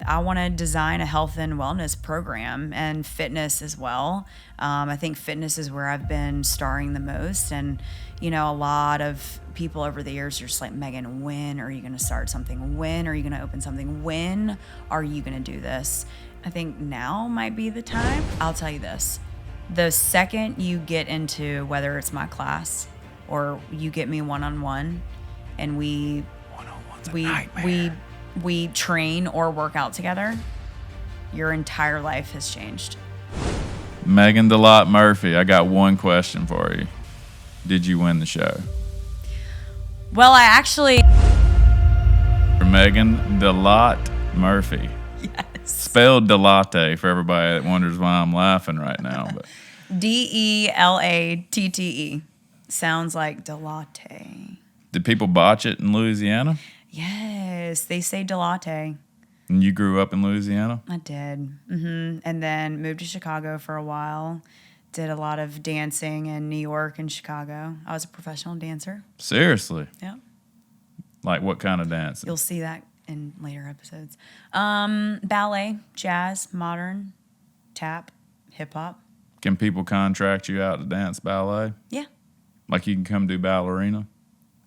I want to design a health and wellness program and fitness as well. I think fitness is where I've been starring the most. And, you know, a lot of people over the years are just like, Meagan, when are you going to start something? When are you going to open something? When are you going to do this? I think now might be the time. I'll tell you this. The second you get into, whether it's my class or you get me one-on-one and we train or work out together, your entire life has changed. Meagan Delatte Murphy, I got one question for you. Did you win the show? Well, I actually... Meagan Delatte Murphy. Yes. Spelled Delatte for everybody that wonders why I'm laughing right now. But Delatte. Sounds like Delatte. did people botch it in Louisiana? Yes, they say Delatte. And you grew up in Louisiana? I did. And then moved to Chicago for a while. Did a lot of dancing in New York and Chicago. I was a professional dancer. Seriously? Yeah. Like what kind of dancing? You'll see that in later episodes. Ballet, jazz, modern, tap, hip hop. Can people contract you out to dance ballet? Yeah. Like you can come do ballerina?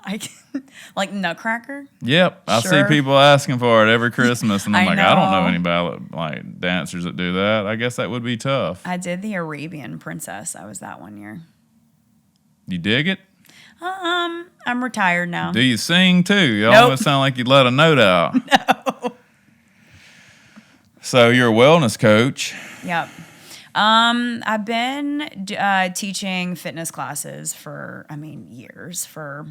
I can, like Nutcracker. Yep, I see Sure. people asking for it every Christmas, and I'm I like, I don't know know. any ballet like dancers that do that. I guess that would be tough. I did the Arabian Princess. I was that one year. You dig it? I'm retired now. Do you sing too? You Nope. almost sound like you let a note out. No. So you're a wellness coach. Yep. I've been teaching fitness classes for, years, for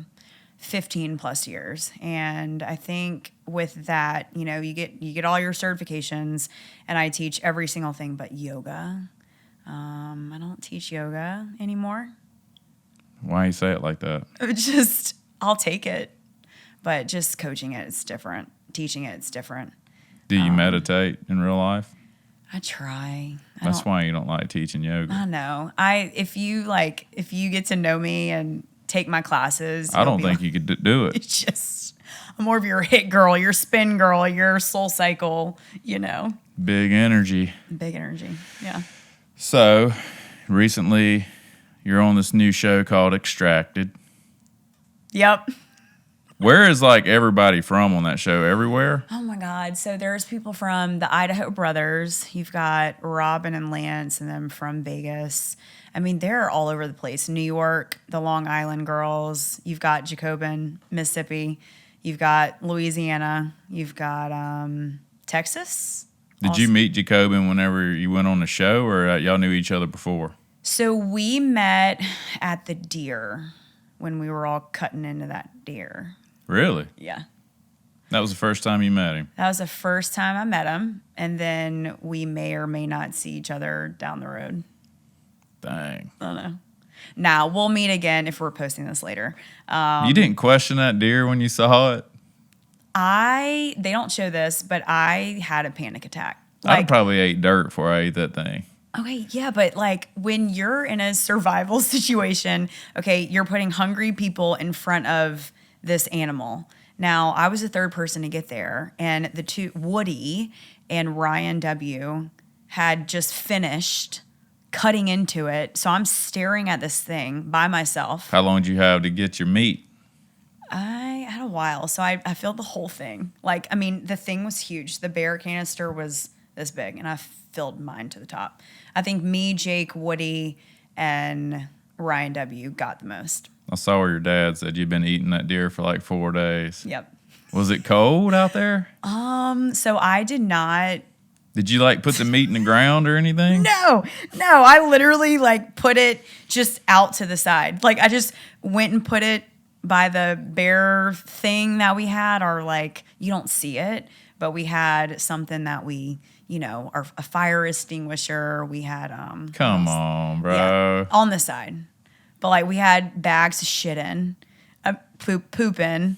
15 plus years. And I think with that, you know, you get all your certifications, and I teach every single thing but yoga. I don't teach yoga anymore. Why you say it like that? I'll take it, but just coaching it, it's different. Teaching it, it's different. Do you meditate in real life? I try. That's why you don't like teaching yoga. I know. If you get to know me and take my classes, I don't think you could do it. It's just, I'm more of your hit girl, your spin girl, your soul cycle, you know. Big energy. Big energy, yeah. So, recently, you're on this new show called Extracted. Yep. Where is like everybody from on that show? Everywhere? Oh my God. So there's people from the Idaho Brothers. You've got Robin and Lance, and then from Vegas. I mean, they're all over the place. New York, the Long Island girls. You've got Jacobin, Mississippi. You've got Louisiana. You've got Texas. Did you meet Jacobin whenever you went on the show, or y'all knew each other before? So we met at the deer when we were all cutting into that deer. Really? Yeah. That was the first time you met him? That was the first time I met him, and then we may or may not see each other down the road. Dang. I don't know. Now, we'll meet again if we're posting this later. You didn't question that deer when you saw it? They don't show this, but I had a panic attack. I probably ate dirt before I ate that thing. Okay, yeah, but like when you're in a survival situation, okay, you're putting hungry people in front of this animal. Now, I was the third person to get there, and the two, Woody and Ryan W., had just finished cutting into it. So I'm staring at this thing by myself. How long did you have to get your meat? I had a while, so I filled the whole thing. Like, I mean, the thing was huge. The bear canister was this big, and I filled mine to the top. I think me, Jake, Woody, and Ryan W. got the most. I saw where your dad said you'd been eating that deer for like 4 days. Yep. Was it cold out there? So I did not. Did you like put the meat in the ground or anything? No. I literally like put it just out to the side. Like I just went and put it by the bear thing that we had, or like you don't see it, but we had something that we, you know, a fire extinguisher. We had Come on, bro. yeah, on the side, but like we had bags of shit in, poop in.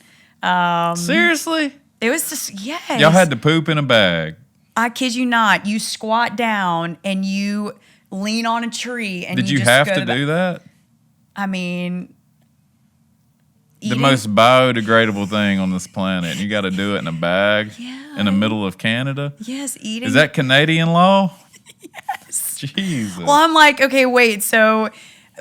Seriously? It was just yes. Y'all had to poop in a bag. I kid you not. You squat down and you lean on a tree and Did you just have go to do that? I mean, the most biodegradable thing on this planet. And you got to do it in a bag in the middle of Canada. Yes, eating. Is that Canadian law? Yes. Jesus. Well, I'm like, okay, wait. So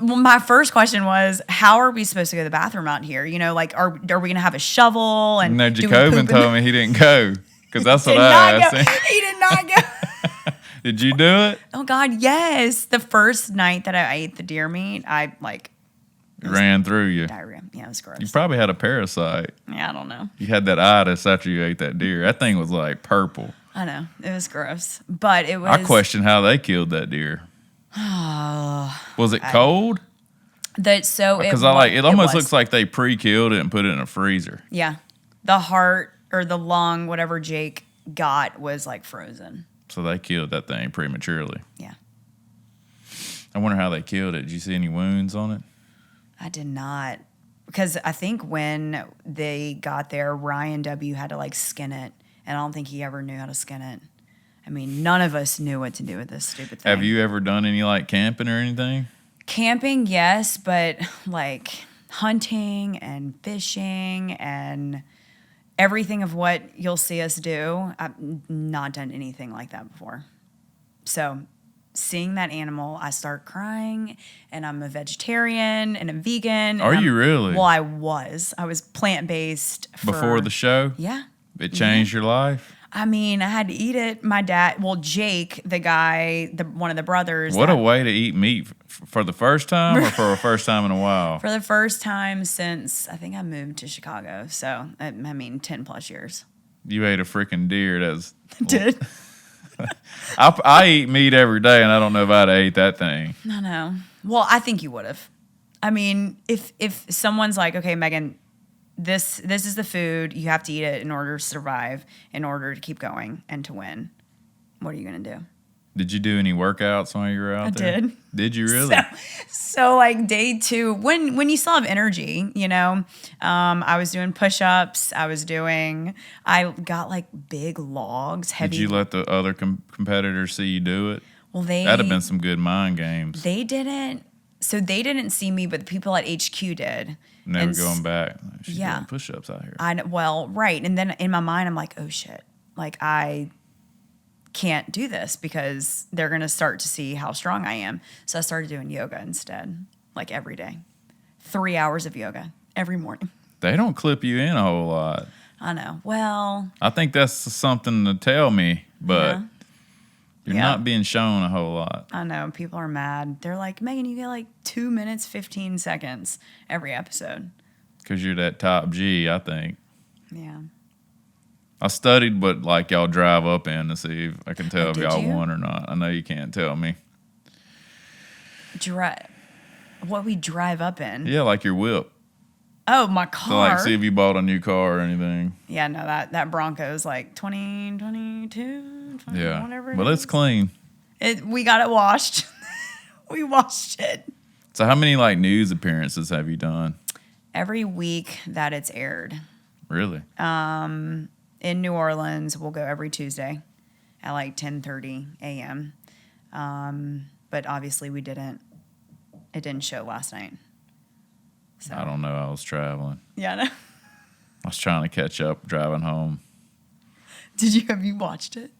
my first question was, how are we supposed to go to the bathroom out here? You know, like, are we going to have a shovel? And no, Jacobin told me he didn't go because that's what I asked him. He did not go. Did you do it? Oh, God, yes. The first night that I ate the deer meat, I, like... It ran through you. Diarrhea. Yeah, it was gross. You probably had a parasite. Yeah, I don't know. You had that itis after you ate that deer. That thing was like purple. I know. It was gross. But it was... I question how they killed that deer. Was it cold? Because Because it almost looks like they pre-killed it and put it in a freezer. Yeah. The heart or the lung, whatever Jake got, was like frozen. So they killed that thing prematurely. Yeah. I wonder how they killed it. Did you see any wounds on it? I did not. Because I think when they got there, Ryan W. had to like skin it. And I don't think he ever knew how to skin it. I mean, none of us knew what to do with this stupid thing. Have you ever done any like camping or anything? Camping, yes, but like hunting and fishing and everything of what you'll see us do, I've not done anything like that before. So seeing that animal, I start crying, and I'm a vegetarian and a vegan. Are you really? Well, I was plant-based. Before the show? Yeah. It changed your life? I mean, I had to eat it. My dad, Jake, the guy, one of the brothers. What a way to eat meat for the first time or for the first time in a while? For the first time since I think I moved to Chicago. So, I mean, 10 plus years. You ate a freaking deer. That's Did. I eat meat every day, and I don't know if I'd ate that thing. I know. Well, I think you would have. I mean, if someone's like, okay, Meagan, this is the food, you have to eat it in order to survive, in order to keep going and to win, what are you going to do? Did you do any workouts while you were out there? I did. Did you really? So like day 2, when you still have energy, you know, I was doing push-ups. I got like big logs, heavy. Did you let the other competitors see you do it? Well, that'd have been some good mind games. They didn't. So they didn't see me, but the people at HQ did. Never going back. She's doing push-ups out here. Right. And then in my mind, I'm like, oh shit. Like I can't do this because they're going to start to see how strong I am. So I started doing yoga instead, like every day. 3 hours of yoga every morning. They don't clip you in a whole lot. I know. Well, I think that's something to tell me, but you're not being shown a whole lot. I know. People are mad. They're like, Meagan, you get like 2 minutes, 15 seconds every episode. Because you're that top G, I think. Yeah. I studied what like y'all drive up in to see if I can tell if y'all won or not. I know you can't tell me. What we drive up in? Yeah, like your whip. Oh, my car. So like see if you bought a new car or anything. Yeah, no, that Bronco's like 2022, 20, whatever. But it's clean. We got it washed. We washed it. So how many like news appearances have you done? Every week that it's aired. Really? In New Orleans, we'll go every Tuesday at like 10:30 a.m. But obviously it didn't show last night. So. I don't know. I was traveling. Yeah, I know. I was trying to catch up driving home. Have you watched it?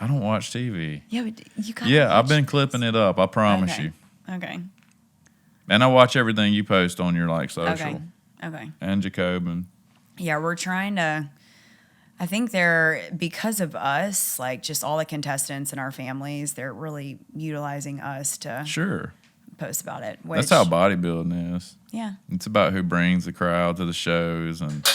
I don't watch TV. Yeah, but you got. Yeah, I've been clipping it up. I promise you. Okay. And I watch everything you post on your like social. Okay. And Jacobin. Yeah, we're trying to. I think because of us, like just all the contestants and our families, they're really utilizing us to post about it. That's how bodybuilding is. Yeah. It's about who brings the crowd to the shows, and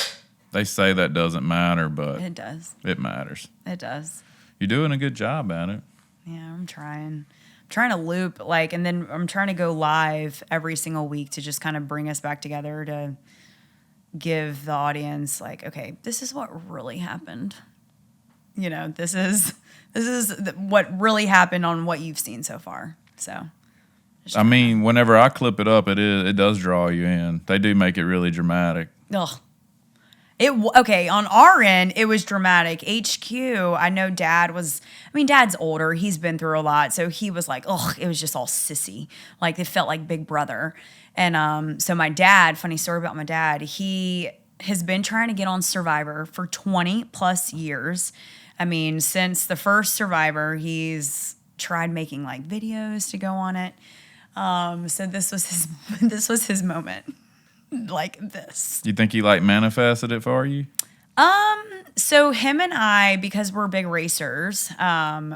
they say that doesn't matter, but it does. It matters. It does. You're doing a good job at it. Yeah, I'm trying. Trying to loop, and then I'm trying to go live every single week to just kind of bring us back together to give the audience, okay, this is what really happened. You know, this is what really happened on what you've seen so far. So, I mean, whenever I clip it up, it does draw you in. They do make it really dramatic. Ugh. Okay, on our end, it was dramatic. HQ, I know Dad's older. He's been through a lot. So he was like, oh, it was just all sissy. Like, it felt like Big Brother. And so my dad, funny story about my dad, he has been trying to get on Survivor for 20 plus years. I mean, since the first Survivor, he's tried making like videos to go on it. So this was his moment. Like this. Do you think he like manifested it for you? So him and I, because we're big racers,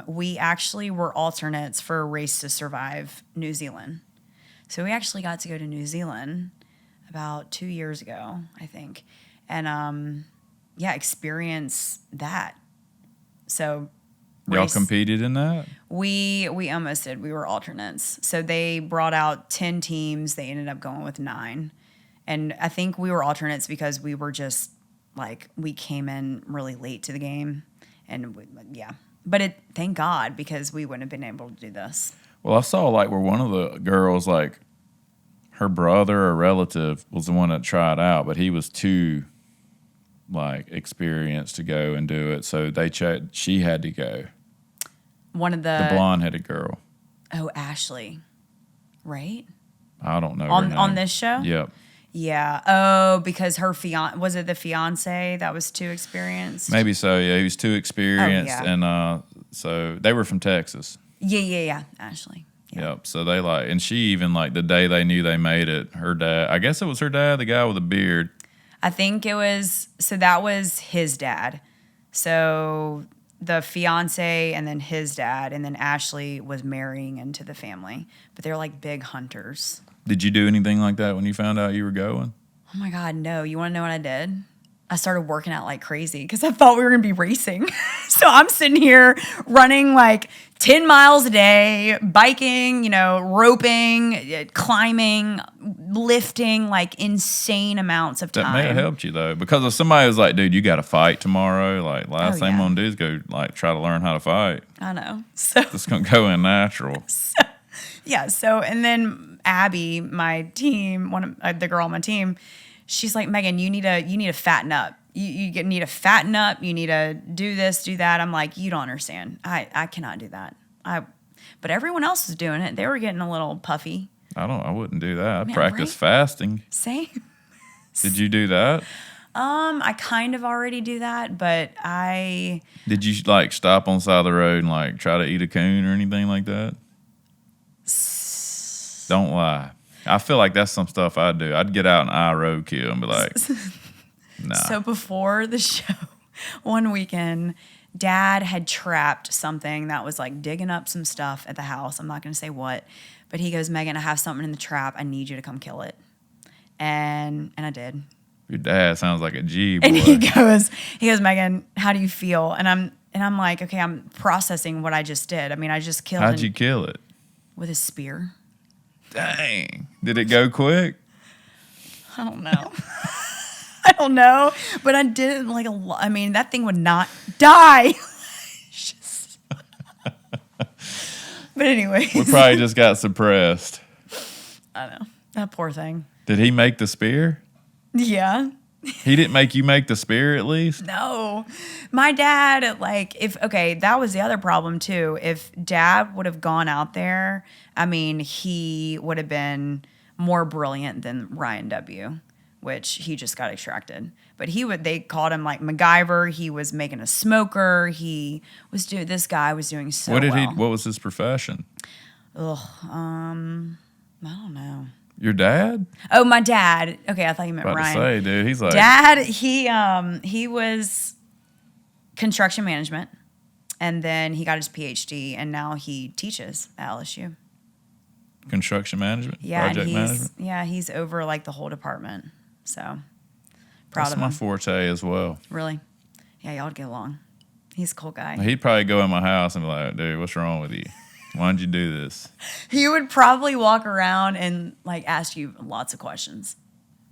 we actually were alternates for Race to Survive New Zealand. So we actually got to go to New Zealand about 2 years ago, I think, and experience that. So y'all competed in that? We almost did. We were alternates. So they brought out 10 teams. They ended up going with 9. And I think we were alternates because we were just like, we came in really late to the game. And but thank God, because we wouldn't have been able to do this. Well, I saw like where one of the girls, like her brother or relative was the one that tried out, but he was too like experienced to go and do it. So she had to go. One of the blonde-headed girl. Oh, Ashley. Right? I don't know. On this show? Yep. Yeah. Oh, because her was it the fiance that was too experienced? Maybe so. Yeah, he was too experienced, and so they were from Texas. Yeah. Ashley. Yeah. Yep. So they and she even the day they knew they made it, her dad. I guess it was her dad, the guy with a beard. I think it was. So that was his dad. So the fiance, and then his dad, and then Ashley was marrying into the family. But they're like big hunters. Did you do anything like that when you found out you were going? Oh my God, no. You want to know what I did? I started working out like crazy because I thought we were going to be racing. So I'm sitting here running like 10 miles a day, biking, roping, climbing, lifting, like insane amounts of time. That may have helped you though, because if somebody was like, dude, you got to fight tomorrow, like last thing I'm going to do is go try to learn how to fight. I know. So it's going to go in natural. So, and then Abby, my team, the girl on my team, she's like, Meagan, you need to fatten up. You need to fatten up. You need to do this, do that. I'm like, you don't understand. I cannot do that. But everyone else was doing it. They were getting a little puffy. I wouldn't do that. I practice fasting. Same. Did you do that? I kind of already do that, but Did you stop on the side of the road and try to eat a coon or anything like that? Don't lie. I feel like that's some stuff I'd do. I'd get out and road kill and be like, nah. So before the show, one weekend, Dad had trapped something that was digging up some stuff at the house. I'm not going to say what, but he goes, Meagan, I have something in the trap. I need you to come kill it. And I did. Your dad sounds like a G boy. And he goes, Meagan, how do you feel? And I'm like, okay, I'm processing what I just did. I mean, I just killed. How'd you kill it? With a spear. Dang. Did it go quick? I don't know. I don't know. But I did it a lot. I mean, that thing would not die. But anyway. We probably just got suppressed. I know. That poor thing. Did he make the spear? Yeah. He didn't make you make the spear at least? No. My dad, that was the other problem too. If Dad would have gone out there, I mean, he would have been more brilliant than Ryan W., which he just got extracted. But they called him MacGyver. He was making a smoker. This guy was doing so well. What was his profession? I don't know. Your dad? Oh, my dad. Okay, I thought you meant Ryan. Ryan. To say, dude, he's like Dad. He was construction management, and then he got his PhD, and now he teaches at LSU. Construction management. Yeah, project management. Yeah, he's over the whole department. So proud of him. That's my forte as well. Really? Yeah, y'all get along. He's a cool guy. He'd probably go in my house and be like, dude, what's wrong with you? Why'd you do this? He would probably walk around and ask you lots of questions.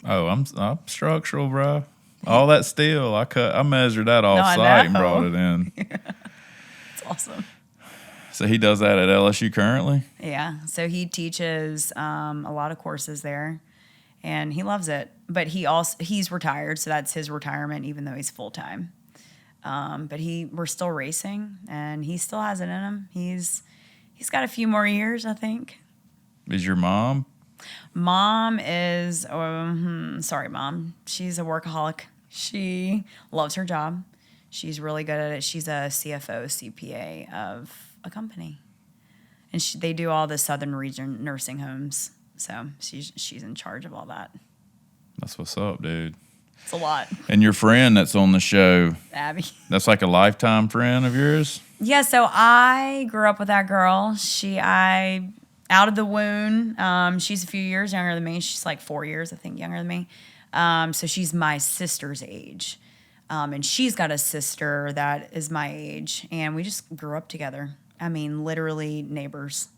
Oh, I'm structural, bro. All that steel, I measured that off site and brought it in. That's awesome. So he does that at LSU currently? Yeah. So he teaches a lot of courses there. and he loves it. But he's retired, so that's his retirement, even though he's full time. But we're still racing, and he still has it in him. He's got a few more years, I think. Is your mom? Mom is, sorry, Mom. She's a workaholic. She loves her job. She's really good at it. She's a CFO, CPA of a company. And they do all the Southern region nursing homes. So she's in charge of all that. That's what's up, dude. It's a lot. And your friend that's on the show, Abby. that's like a lifetime friend of yours? Yeah, so I grew up with that girl. Out of the womb, she's a few years younger than me. She's like 4 years, I think, younger than me. So she's my sister's age. And she's got a sister that is my age. And we just grew up together. I mean, literally neighbors.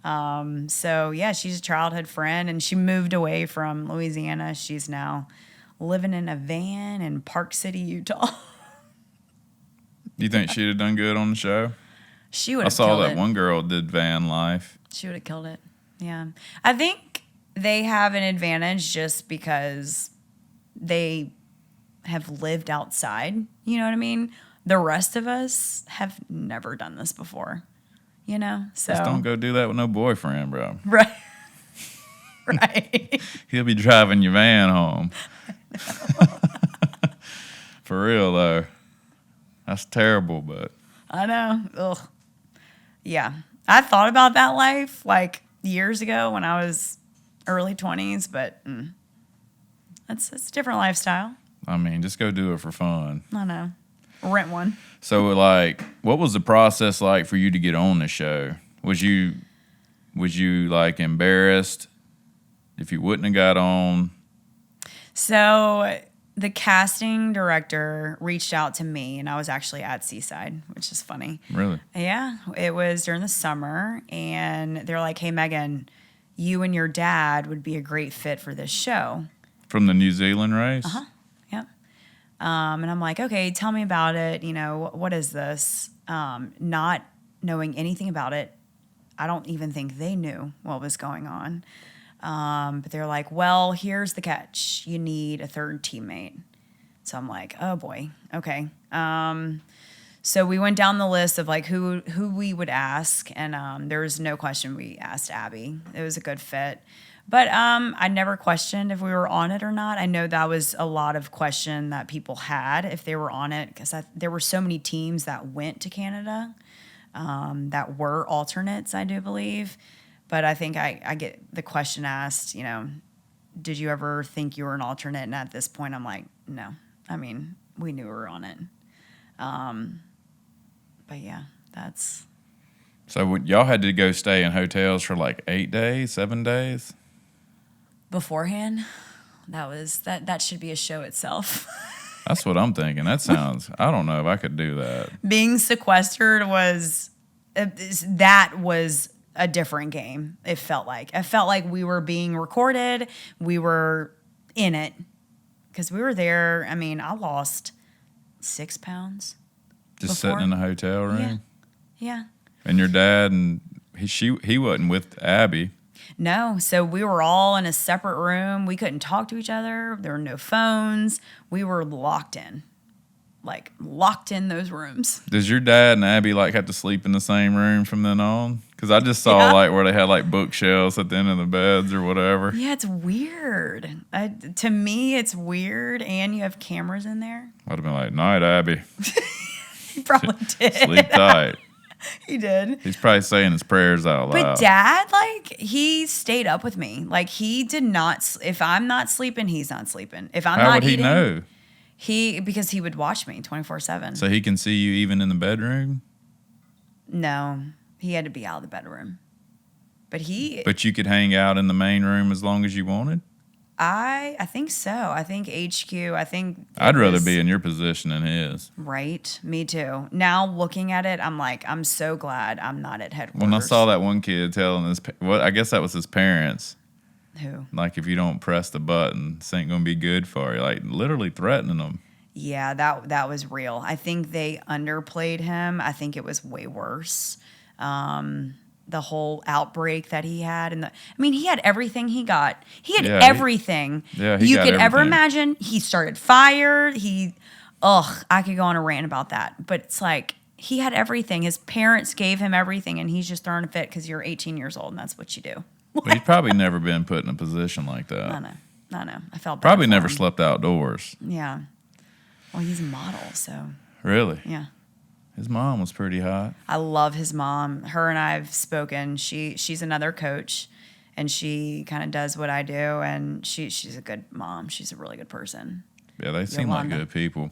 So, yeah, she's a childhood friend. And she moved away from Louisiana. She's now living in a van in Park City, Utah. You think she'd have done good on the show? She would have killed it. I saw that it. One girl did van life. She would have killed it. Yeah. I think they have an advantage just because they have lived outside. You know what I mean? The rest of us have never done this before. You know? So just don't go do that with no boyfriend, bro. Right. Right. He'll be driving your van home. For real, though. That's terrible, but... I know. Ugh. Yeah. I thought about that life like years ago when I was early 20s, but it's a different lifestyle. I mean, just go do it for fun. I know. Rent one. So, like, what was the process like for you to get on the show? Was you like embarrassed if you wouldn't have got on? So the casting director reached out to me, and I was actually at Seaside, which is funny. Really? Yeah. It was during the summer, and they're like, hey, Meagan, you and your dad would be a great fit for this show. From the New Zealand race? Uh-huh. Yep. And I'm like, okay, tell me about it. You know, what is this? Not knowing anything about it. I don't even think they knew what was going on. But they're like, well, here's the catch. You need a third teammate. So I'm like, oh boy. Okay. So we went down the list of like who we would ask. And, there was no question we asked Abby. It was a good fit. But, I never questioned if we were on it or not. I know that was a lot of question that people had if they were on it, because there were so many teams that went to Canada, that were alternates, I do believe. But I think I get the question asked, you know, did you ever think you were an alternate? And at this point, I'm like, no. I mean, we knew we were on it. But yeah, that's... So y'all had to go stay in hotels for like 8 days, 7 days? Beforehand, that should be a show itself. That's what I'm thinking. That sounds... I don't know if I could do that. Being sequestered was a different game. It felt like we were being recorded. We were in it because we were there. I mean, I lost 6 pounds. Just sitting in a hotel room? Yeah. And your dad, and he wasn't with Abby. No. So we were all in a separate room. We couldn't talk to each other. There were no phones. We were locked in those rooms. Does your dad and Abby like have to sleep in the same room from then on? Because I just saw like where they had like bookshelves at the end of the beds or whatever. Yeah, it's weird. To me, it's weird, and you have cameras in there. I'd have been like, night, Abby. He probably did. Sleep tight. He did. He's probably saying his prayers out loud. But Dad, like, he stayed up with me. Like, he did not. If I'm not sleeping, he's not sleeping. If I'm How not would eating, he know? Because he would watch me 24/7. So he can see you even in the bedroom? No, he had to be out of the bedroom. But you could hang out in the main room as long as you wanted? I think so. I think HQ. I'd rather be in your position than his. Right. Me too. Now looking at it, I'm like, I'm so glad I'm not at headquarters. When I saw that one kid telling I guess that was his parents. Who? Like, if you don't press the button, this ain't gonna be good for you. Like, literally threatening them. Yeah, that was real. I think they underplayed him. I think it was way worse. the whole outbreak that he had. And I mean, he had everything he got. He had Yeah, everything he you got could ever everything. imagine. He started fire. I could go on a rant about that. But it's like, he had everything. His parents gave him everything, and he's just throwing a fit because you're 18 years old, and that's what you do. But he's probably never been put in a position like that. I know. I felt bad Probably for never him. slept outdoors. Yeah. Well, he's a model, so Really? yeah. His mom was pretty hot. I love his mom. Her and I have spoken. She's another coach, and she kind of does what I do, and she's a good mom. She's a really good person. Yeah, they seem like Yolanda. good people.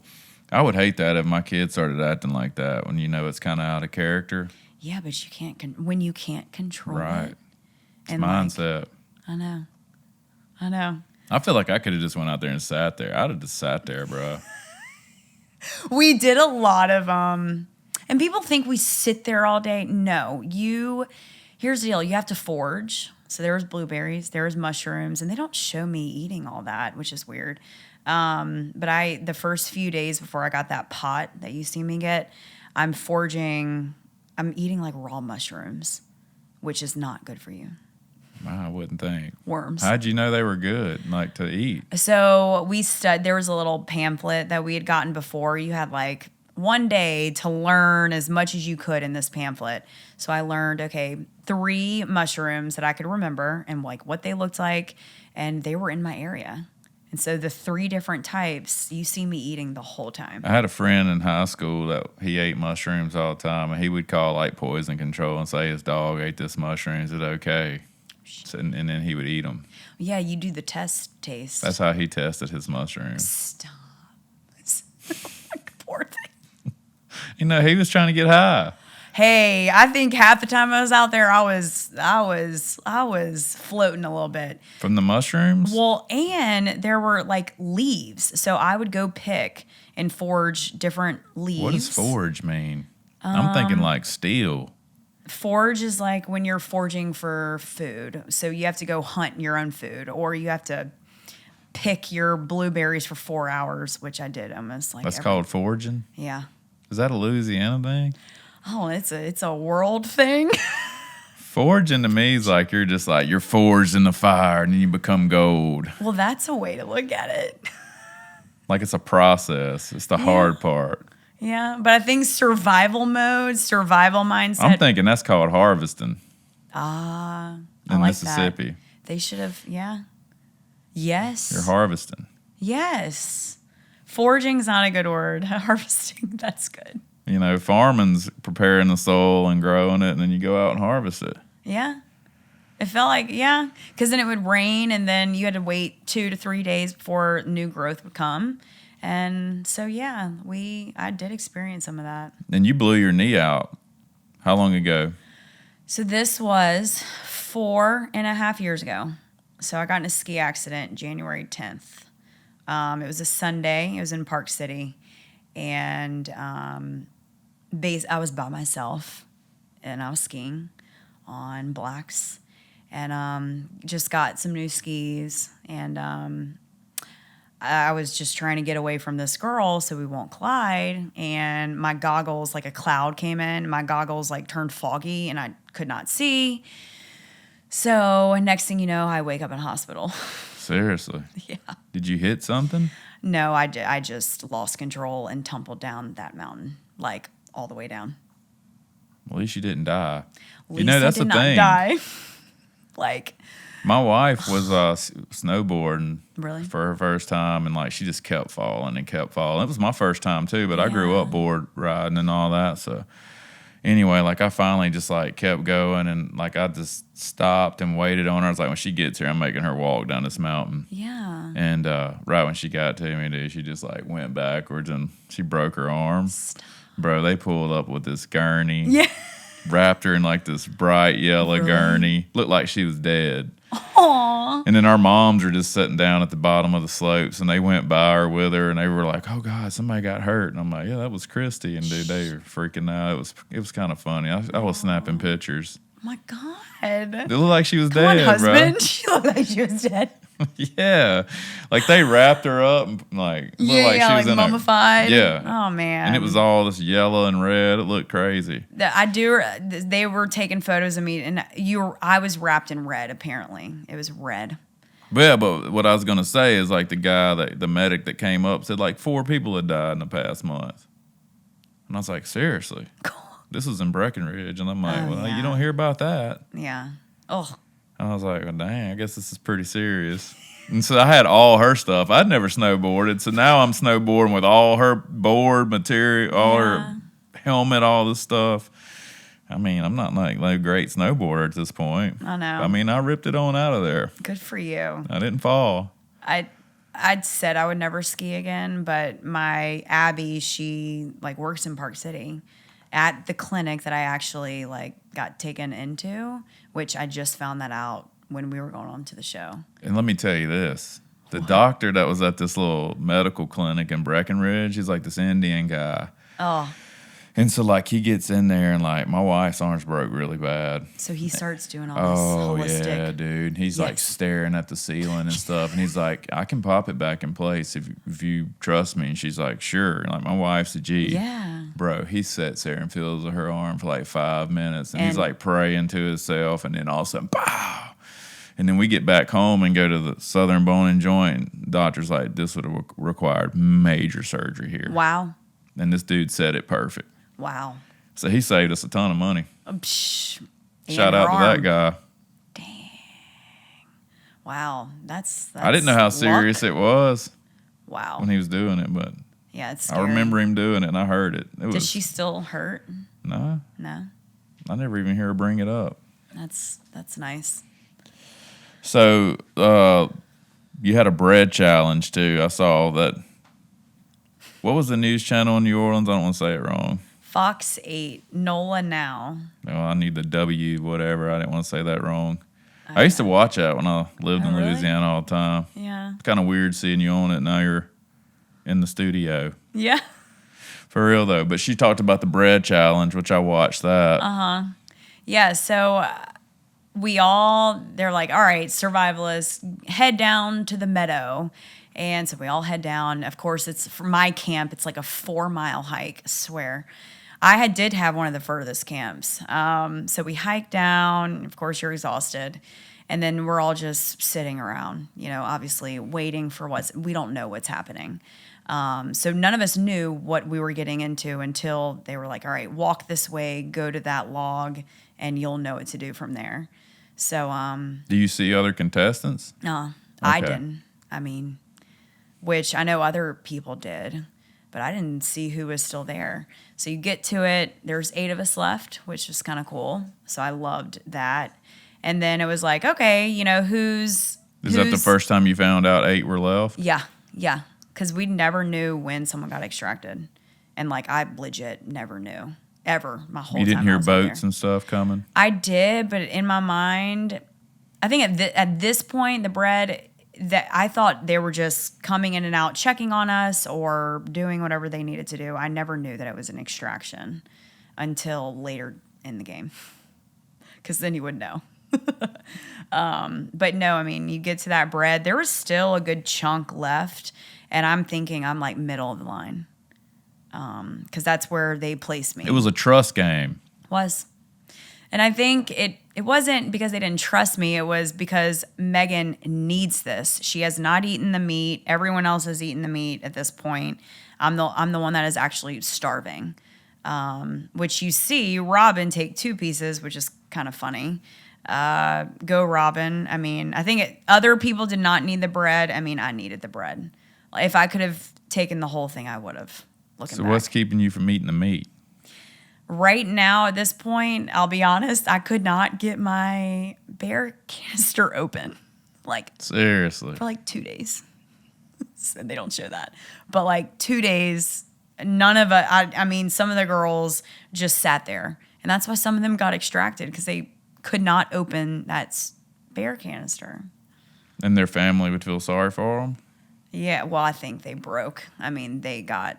I would hate that if my kids started acting like that when you know it's kind of out of character. Yeah, but you can't when you can't control Right. it. It's mindset. I know. I feel like I could have just went out there and sat there. I'd have just sat there, bro. We did a lot of and people think we sit there all day. No, here's the deal. You have to forage. So there was blueberries, there was mushrooms, and they don't show me eating all that, which is weird. But the first few days before I got that pot that you see me get, I'm eating like raw mushrooms, which is not good for you. I wouldn't think. Worms. How'd you know they were good, like to eat? So there was a little pamphlet that we had gotten before. You had like one day to learn as much as you could in this pamphlet. So I learned, 3 mushrooms that I could remember and like what they looked like, and they were in my area. And so the 3 different types, you see me eating the whole time. I had a friend in high school that he ate mushrooms all the time, and he would call like poison control and say his dog ate this mushroom. Is it okay? And then he would eat them. Yeah, you do the test taste. That's how he tested his mushrooms. Stop. Poor thing. You know, he was trying to get high. Hey, I think half the time I was out there, I was floating a little bit. From the mushrooms? Well, and there were like leaves, so I would go pick and forage different leaves. What does forage mean? I'm thinking like steel. Forage is like when you're foraging for food. So you have to go hunt your own food, or you have to pick your blueberries for 4 hours, which I did almost like. That's called foraging? Yeah. Is that a Louisiana thing? Oh, it's a world thing. Foraging to me is like you're forged in the fire and then you become gold. Well, that's a way to look at it. Like it's a process. It's the hard part. Yeah, but I think survival mindset. I'm thinking that's called harvesting I in like Mississippi. That. They should have, yeah. Yes. You're harvesting. Yes. Foraging's not a good word. Harvesting, that's good. You know, farming's preparing the soil and growing it, and then you go out and harvest it. Yeah. It felt like, because then it would rain, and then you had to wait 2 to 3 days before new growth would come. And so, I did experience some of that. And you blew your knee out. How long ago? So this was 4.5 years ago. So I got in a ski accident January 10th. It was a Sunday. It was in Park City. And I was by myself, and I was skiing on blacks. And just got some new skis. And I was just trying to get away from this girl so we won't collide. And my goggles, like a cloud came in. My goggles like turned foggy and I could not see. So next thing you know, I wake up in hospital. Seriously? Yeah. Did you hit something? No, I just lost control and tumbled down that mountain, like all the way down. Well, at least you didn't die. At You know, least I that's did the not thing. die. Like, My wife was snowboarding Really? for her first time, and like she just kept falling and kept falling. It was my first time too, but I grew up board riding and all that. So anyway, like I finally just like kept going, and like I just stopped and waited on her. I was like, when she gets here, I'm making her walk down this mountain. yeah. And right when she got to me, dude, she just like went backwards and she broke her arm. Bro, they pulled up with this gurney. Yeah. Wrapped her in like this bright yellow gurney. Looked like she was dead. Aww. And then our moms were just sitting down at the bottom of the slopes, and they went by her with her, and they were like, "Oh God, somebody got hurt." And I'm like, "Yeah, that was Christy." And dude, they were freaking out. It was kind of funny. I was snapping pictures. Oh my God. It looked like she was Come on, dead, husband. bro. She looked like she was dead. Yeah, like they wrapped her up and like looked like she was in mummified. Yeah. Oh man. And it was all this yellow and red. It looked crazy. They were taking photos of me, and I was wrapped in red. Apparently, it was red. But yeah, but what I was gonna say is like the medic that came up said like 4 people had died in the past month, and I was like, seriously, this is in Breckenridge, and I'm like, well, you don't hear about that. Yeah. Oh. I was like, well, dang, I guess this is pretty serious. And so I had all her stuff. I'd never snowboarded, so now I'm snowboarding with all her board material, all her helmet, all this stuff. I mean, I'm not like no great snowboarder at this point. I know. I mean, I ripped it on out of there. Good for you. I didn't fall. I'd said I would never ski again, but my Abby, she like works in Park City at the clinic that I actually like got taken into, which I just found that out when we were going on to the show. And let me tell you this. The doctor that was at this little medical clinic in Breckenridge, he's like this Indian guy. Oh. And so, like, he gets in there and, like, my wife's arms broke really bad. So he starts doing all this holistic. Yeah, dude. He's, like, staring at the ceiling and stuff. And he's like, I can pop it back in place if you trust me. And she's like, sure. And, like, my wife's a G. Yeah. Bro, he sits there and feels her arm for, like, 5 minutes. And he's, like, praying to himself. And then all of a sudden, pow! And then we get back home and go to the Southern Bone and Joint. Doctor's like, this would have required major surgery here. Wow. And this dude said it perfect. Wow. So he saved us a ton of money. Shout out to that guy. Dang. Wow. That's I didn't know how serious it was. Wow. When he was doing it, but yeah, it's scary. I remember him doing it and I heard it. Does she still hurt? No. No. I never even hear her bring it up. That's nice. So you had a bread challenge too. I saw that. What was the news channel in New Orleans? I don't want to say it wrong. Fox 8, NOLA Now. Oh, I need the W, whatever. I didn't want to say that wrong. I used to watch that when I lived in Louisiana all the time. Yeah. It's kind of weird seeing you on it. Now you're in the studio. Yeah. For real, though. But she talked about the bread challenge, which I watched that. Uh-huh. Yeah, so they're like, all right, survivalists, head down to the meadow. And so we all head down. Of course, it's for my camp. It's like a 4-mile hike, I swear. I did have one of the furthest camps. So we hike down. Of course, you're exhausted. And then we're all just sitting around, obviously waiting for we don't know what's happening. So none of us knew what we were getting into until they were like, all right, walk this way, go to that log, and you'll know what to do from there. So, do you see other contestants? No, I didn't. I mean, which I know other people did, but I didn't see who was still there. So you get to it. There's 8 of us left, which is kind of cool. So I loved that. And then it was like, okay, who's... Is that the first time you found out 8 were left? Yeah. Because we never knew when someone got extracted. And, like, I legit never knew. Ever. My whole time. You didn't hear boats there. and stuff coming? I did, but in my mind, I think at this point, the bread... that I thought they were just coming in and out, checking on us or doing whatever they needed to do. I never knew that it was an extraction until later in the game, because then you would know. But no, I mean, you get to that bread. There was still a good chunk left, and I'm thinking I'm like middle of the line, because that's where they placed me. It was a trust game. And I think it wasn't because they didn't trust me. It was because Meagan needs this. She has not eaten the meat. Everyone else has eaten the meat at this point. I'm the one that is actually starving, which you see Robin take 2 pieces, which is kind of funny. Go Robin. I mean, I think other people did not need the bread. I mean, I needed the bread. If I could have taken the whole thing, I would have. So what's keeping you from eating the meat? Right now, at this point, I'll be honest, I could not get my bear canister open. Like, seriously? For like 2 days. So they don't show that. But like 2 days, none of it, I mean, some of the girls just sat there. And that's why some of them got extracted, because they could not open that bear canister. And their family would feel sorry for them? Yeah, well, I think they broke. I mean, they got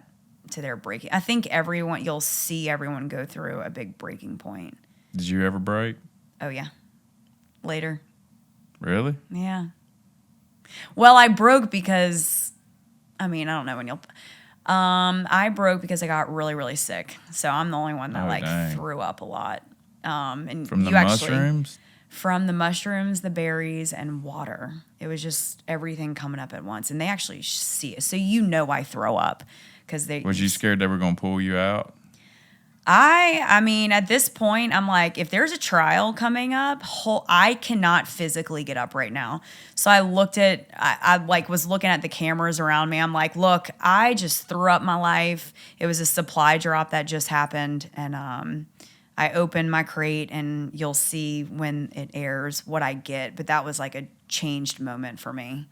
to their breaking. I think you'll see everyone go through a big breaking point. Did you ever break? Oh, yeah. Later. Really? Yeah. Well, I broke because, I mean, I don't know when you'll. I broke because I got really, really sick. So I'm the only one that Oh, like dang. threw up a lot. And From the you actually mushrooms? from the mushrooms, the berries, and water. It was just everything coming up at once, and they actually see it, so you know I throw up because they. Was you scared they were going to pull you out? I mean, at this point, I'm like, if there's a trial coming up, I cannot physically get up right now. So I looked at, I like was looking at the cameras around me. I'm like, look, I just threw up my life. It was a supply drop that just happened, and I opened my crate, and you'll see when it airs what I get. But that was like a changed moment for me,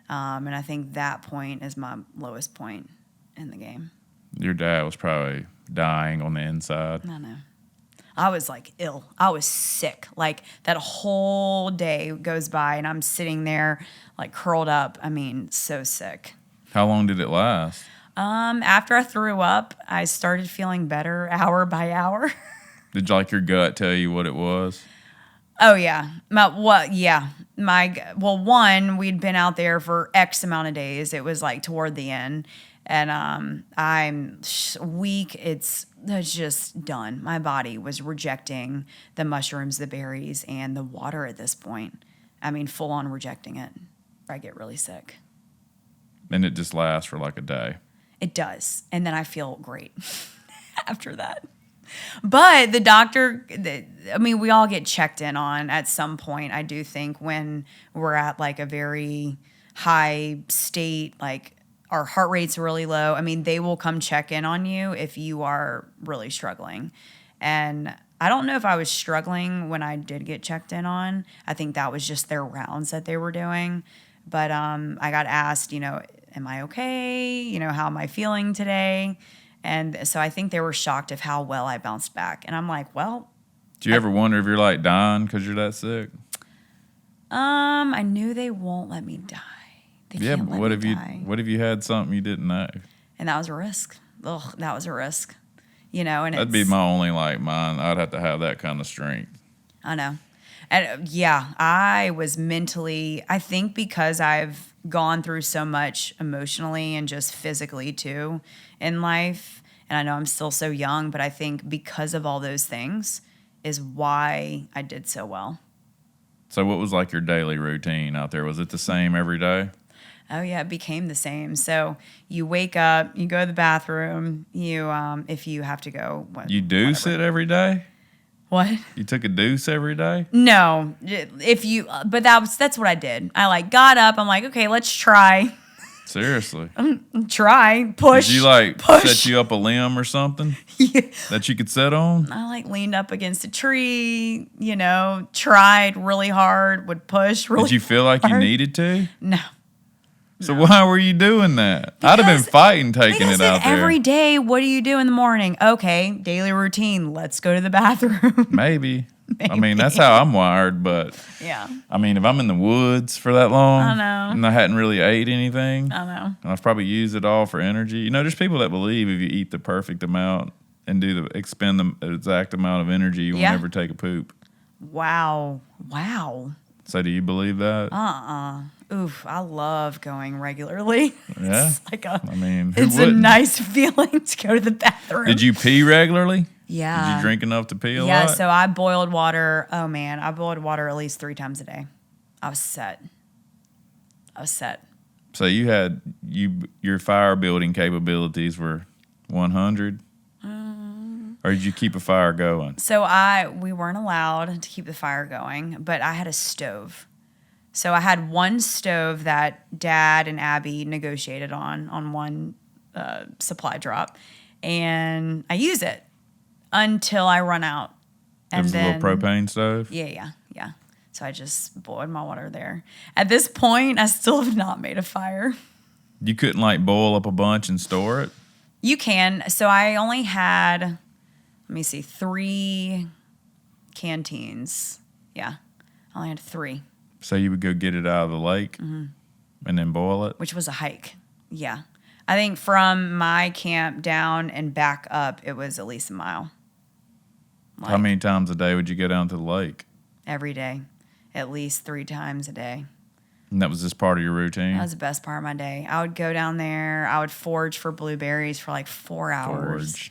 and I think that point is my lowest point in the game. Your dad was probably dying on the inside. I know. I was like ill. I was sick. Like that whole day goes by and I'm sitting there like curled up. I mean, so sick. How long did it last? After I threw up, I started feeling better hour by hour. Did like your gut tell you what it was? Oh yeah. One, we'd been out there for X amount of days. It was like toward the end. And I'm weak. It's just done. My body was rejecting the mushrooms, the berries, and the water at this point. I mean, full on rejecting it. I get really sick. And it just lasts for like a day. It does. And then I feel great after that. But the doctor, we all get checked in on at some point, I do think, when we're at like a very high state, like our heart rate's really low. I mean, they will come check in on you if you are really struggling. And I don't know if I was struggling when I did get checked in on. I think that was just their rounds that they were doing. But I got asked, am I okay? How am I feeling today? And so I think they were shocked of how well I bounced back. And I'm like, well. Do you ever wonder if you're like dying because you're that sick? I knew they won't let me die. But what if you had something you didn't know? And that was a risk. Ugh, that was a risk. And that'd be my only mine. I'd have to have that kind of strength. I know. And I was mentally, I think because I've gone through so much emotionally and just physically too in life, and I know I'm still so young, but I think because of all those things is why I did so well. So what was like your daily routine out there? Was it the same every day? Oh yeah, it became the same. So you wake up, you go to the bathroom, if you have to go. You deuce it every day? What? You took a deuce every day? No, but that's what I did. I got up. I'm like, okay, let's try. Seriously? Try, push. Did you push. set you up a limb or something? Yeah. That you could sit on? I leaned up against a tree, tried really hard, would push really hard. Did you feel like you needed to? No. So why were you doing that? I'd have been fighting taking it out there. Every day, what do you do in the morning? Okay, daily routine. Let's go to the bathroom. Maybe. I mean, that's how I'm wired, but yeah. I mean, if I'm in the woods for that long I know. and I hadn't really ate anything, I know. and I've probably used it all for energy. There's people that believe if you eat the perfect amount and expend the exact amount of energy, you won't ever take a poop. Wow. So do you believe that? Oof, I love going regularly. Yeah. It's like it's a nice feeling to go to the bathroom. Did you pee regularly? Yeah. Did you drink enough to pee a lot? Yeah, so I boiled water. Oh, man. I boiled water at least 3 times a day. I was set. So you had, your fire building capabilities were 100? Or did you keep a fire going? So we weren't allowed to keep the fire going, but I had a stove. So I had one stove that Dad and Abby negotiated on one supply drop, and I use it until I run out. And it was a little propane stove? Yeah. So I just boiled my water there. At this point, I still have not made a fire. You couldn't boil up a bunch and store it? You can. So I only had, 3 canteens. Yeah, I only had 3. So you would go get it out of the lake and then boil it? Which was a hike, yeah. I think from my camp down and back up, it was at least a mile. How many times a day would you go down to the lake? Every day, at least 3 times a day. And that was just part of your routine? That was the best part of my day. I would go down there. I would forage for blueberries for like 4 hours.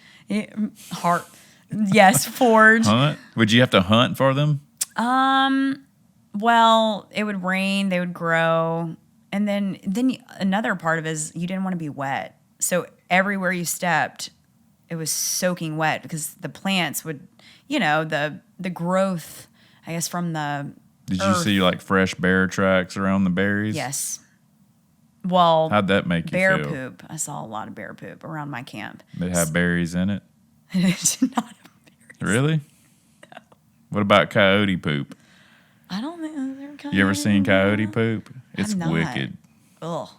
Forage. Yes, forage. Hunt? Would you have to hunt for them? Well, it would rain. They would grow. And then another part of it is you didn't want to be wet. So everywhere you stepped, it was soaking wet because the plants would, the growth, I guess, from the Did earth. you see like fresh bear tracks around the berries? Yes. Well, How'd that make you bear feel? poop. I saw a lot of bear poop around my camp. They have berries in it? It did not have berries. Really? No. What about coyote poop? I don't think they're kind You ever seen coyote poop? It's not. wicked. Ugh.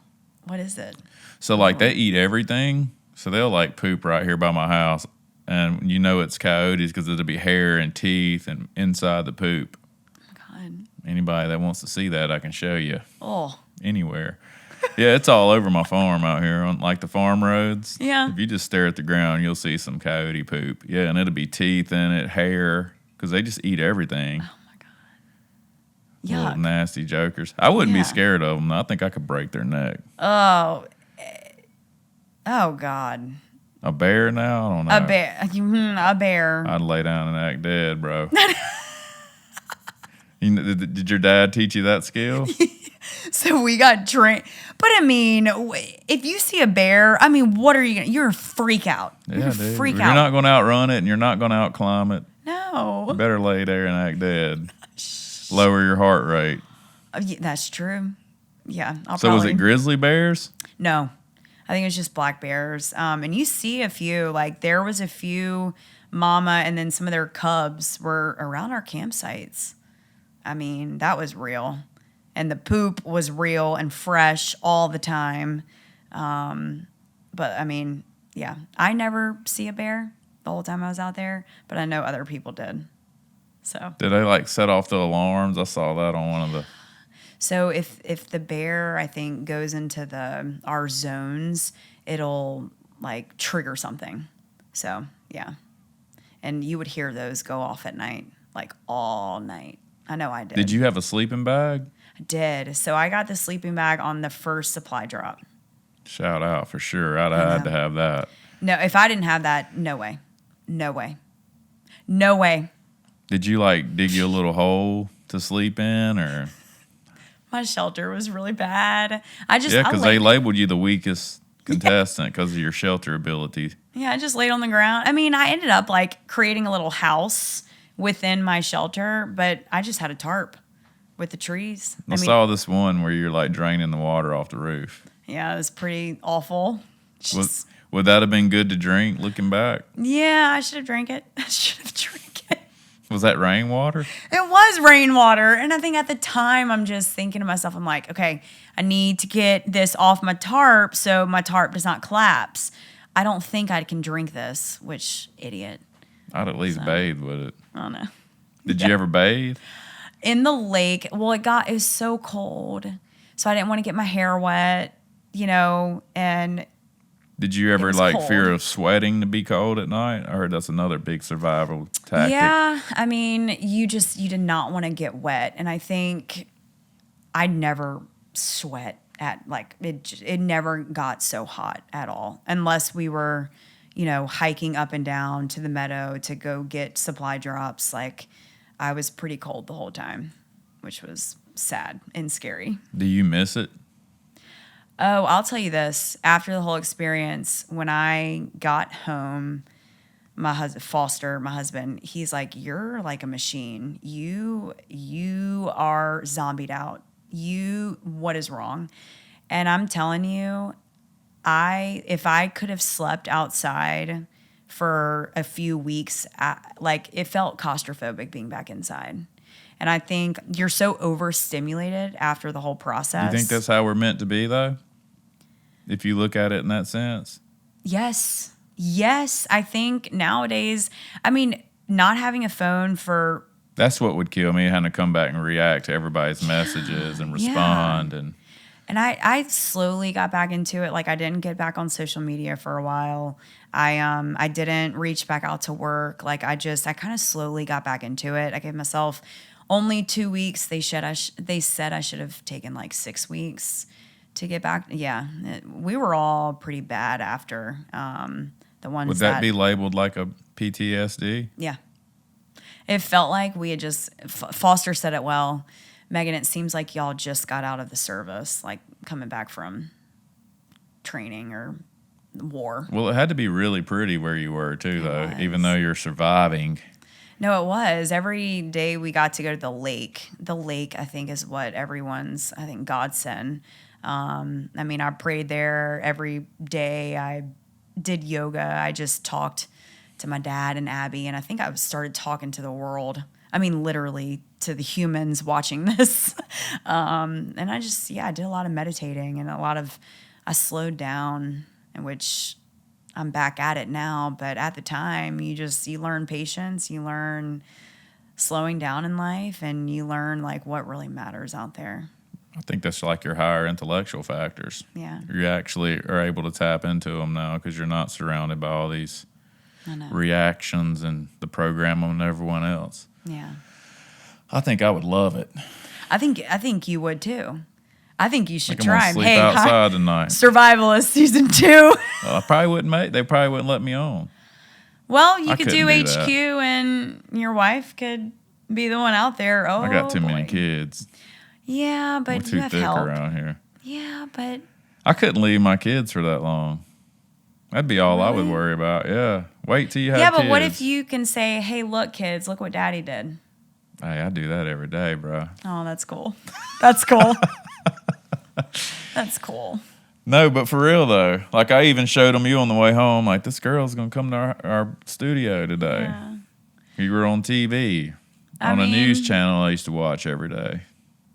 What is it? So like they eat everything. So they'll like poop right here by my house. And it's coyotes because it'll be hair and teeth and inside the poop. God. Anybody that wants to see that, I can show you Oh. anywhere. Yeah, it's all over my farm out here on like the farm roads. Yeah. If you just stare at the ground, you'll see some coyote poop. Yeah, and it'll be teeth in it, hair, because they just eat everything. Oh my God. Little Yuck. nasty jokers. I wouldn't Yeah. be scared of them. I think I could break their neck. Oh. Oh God. A bear now? I don't know. A bear. A bear. I'd lay down and act dead, bro. Did your dad teach you that skill? So we got trained. But I mean, if you see a bear, I mean, what are you going to? You're a freak out. Yeah, You're a dude. freak You're out. not going to outrun it and you're not going to outclimb it. No. You better lay there and act dead. Lower your heart rate. Yeah, that's true. Yeah. So was it grizzly bears? No. I think it was just black bears. And you see a few, like there was a few mama and then some of their cubs were around our campsites. I mean, that was real. And the poop was real and fresh all the time. But I mean, yeah, I never see a bear the whole time I was out there, but I know other people did. So Did they like set off the alarms? I saw that on one of the. So if the bear, I think, goes into our zones, it'll like trigger something. So yeah, and you would hear those go off at night, like all night. I know I did. Did you have a sleeping bag? I did. So I got the sleeping bag on the first supply drop. Shout out for sure. I'd have had to have that. No, if I didn't have that, no way, no way, no way. Did you like dig you a little hole to sleep in, or? My shelter was really bad. I Because they labeled you the weakest contestant because of your shelter ability. Yeah, I just laid on the ground. I mean, I ended up like creating a little house within my shelter, but I just had a tarp with the trees. I saw this one where you're like draining the water off the roof. Yeah, it was pretty awful. Would that have been good to drink looking back? Yeah, I should have drank it. I should have drank it. Was that rainwater? It was rainwater. And I think at the time, I'm just thinking to myself, I'm like, okay, I need to get this off my tarp so my tarp does not collapse. I don't think I can drink this, which idiot. I'd at least bathe with it. I don't know. Did you ever bathe? In the lake, well, it was so cold. So I didn't want to get my hair wet, and Did you ever was like cold. fear of sweating to be cold at night? I heard that's another big survival tactic. yeah, I mean, you did not want to get wet. And I think I never sweat at like, it never got so hot at all, unless we were, hiking up and down to the meadow to go get supply drops. Like I was pretty cold the whole time, which was sad and scary. Do you miss it? Oh, I'll tell you this. After the whole experience, when I got home, my husband, he's like, "You're like a machine. You are zombied out. What is wrong?" And I'm telling you, if I could have slept outside for a few weeks, like it felt claustrophobic being back inside. And I think you're so overstimulated after the whole process. You think that's how we're meant to be, though? If you look at it in that sense? Yes. I think nowadays, I mean, not having a phone for... That's what would kill me, having to come back and react to everybody's messages and respond. And I slowly got back into it. Like I didn't get back on social media for a while. I didn't reach back out to work. Like I kind of slowly got back into it. I gave myself only 2 weeks. They said I should have taken like 6 weeks to get back. Yeah, we were all pretty bad after the ones. Would that be labeled like a PTSD? Yeah. It felt like we had just, Foster said it well, Meagan, it seems like y'all just got out of the service, like coming back from training or war. Well, it had to be really pretty where you were too, though, was. even though you're surviving. No, it was. Every day we got to go to the lake. The lake, I think, is what everyone's, I think, godsend. I mean, I prayed there every day. I did yoga. I just talked to my dad and Abby, and I think I started talking to the world. I mean, literally to the humans watching this. And I just, I did a lot of meditating and I slowed down, in which I'm back at it now. But at the time, you learn patience, you learn slowing down in life, and you learn like what really matters out there. I think that's like your higher intellectual factors. Yeah. You actually are able to tap into them now because you're not surrounded by all these reactions and the program on everyone else. Yeah. I think I would love it. I think you would too. I think you should I'm try. gonna sleep outside tonight. Survivalist season 2. I probably wouldn't they probably wouldn't let me on. Well, you could do couldn't do HQ that. and your wife could be the one out there. Oh, I got too many kids. Yeah, We're but too you have thick help. around here. Yeah, but I couldn't leave my kids for that long. That'd be all I would Really? worry about. Yeah. Wait till you have yeah, but kids. what if you can say, "Hey, look, kids, look what Daddy did." Hey, I do that every day, bro. Oh, that's cool. That's cool. That's cool. No, but for real though, like I even showed them you on the way home. Like this girl's gonna come to our studio today. Yeah. You were on TV I on a news mean- channel I used to watch every day.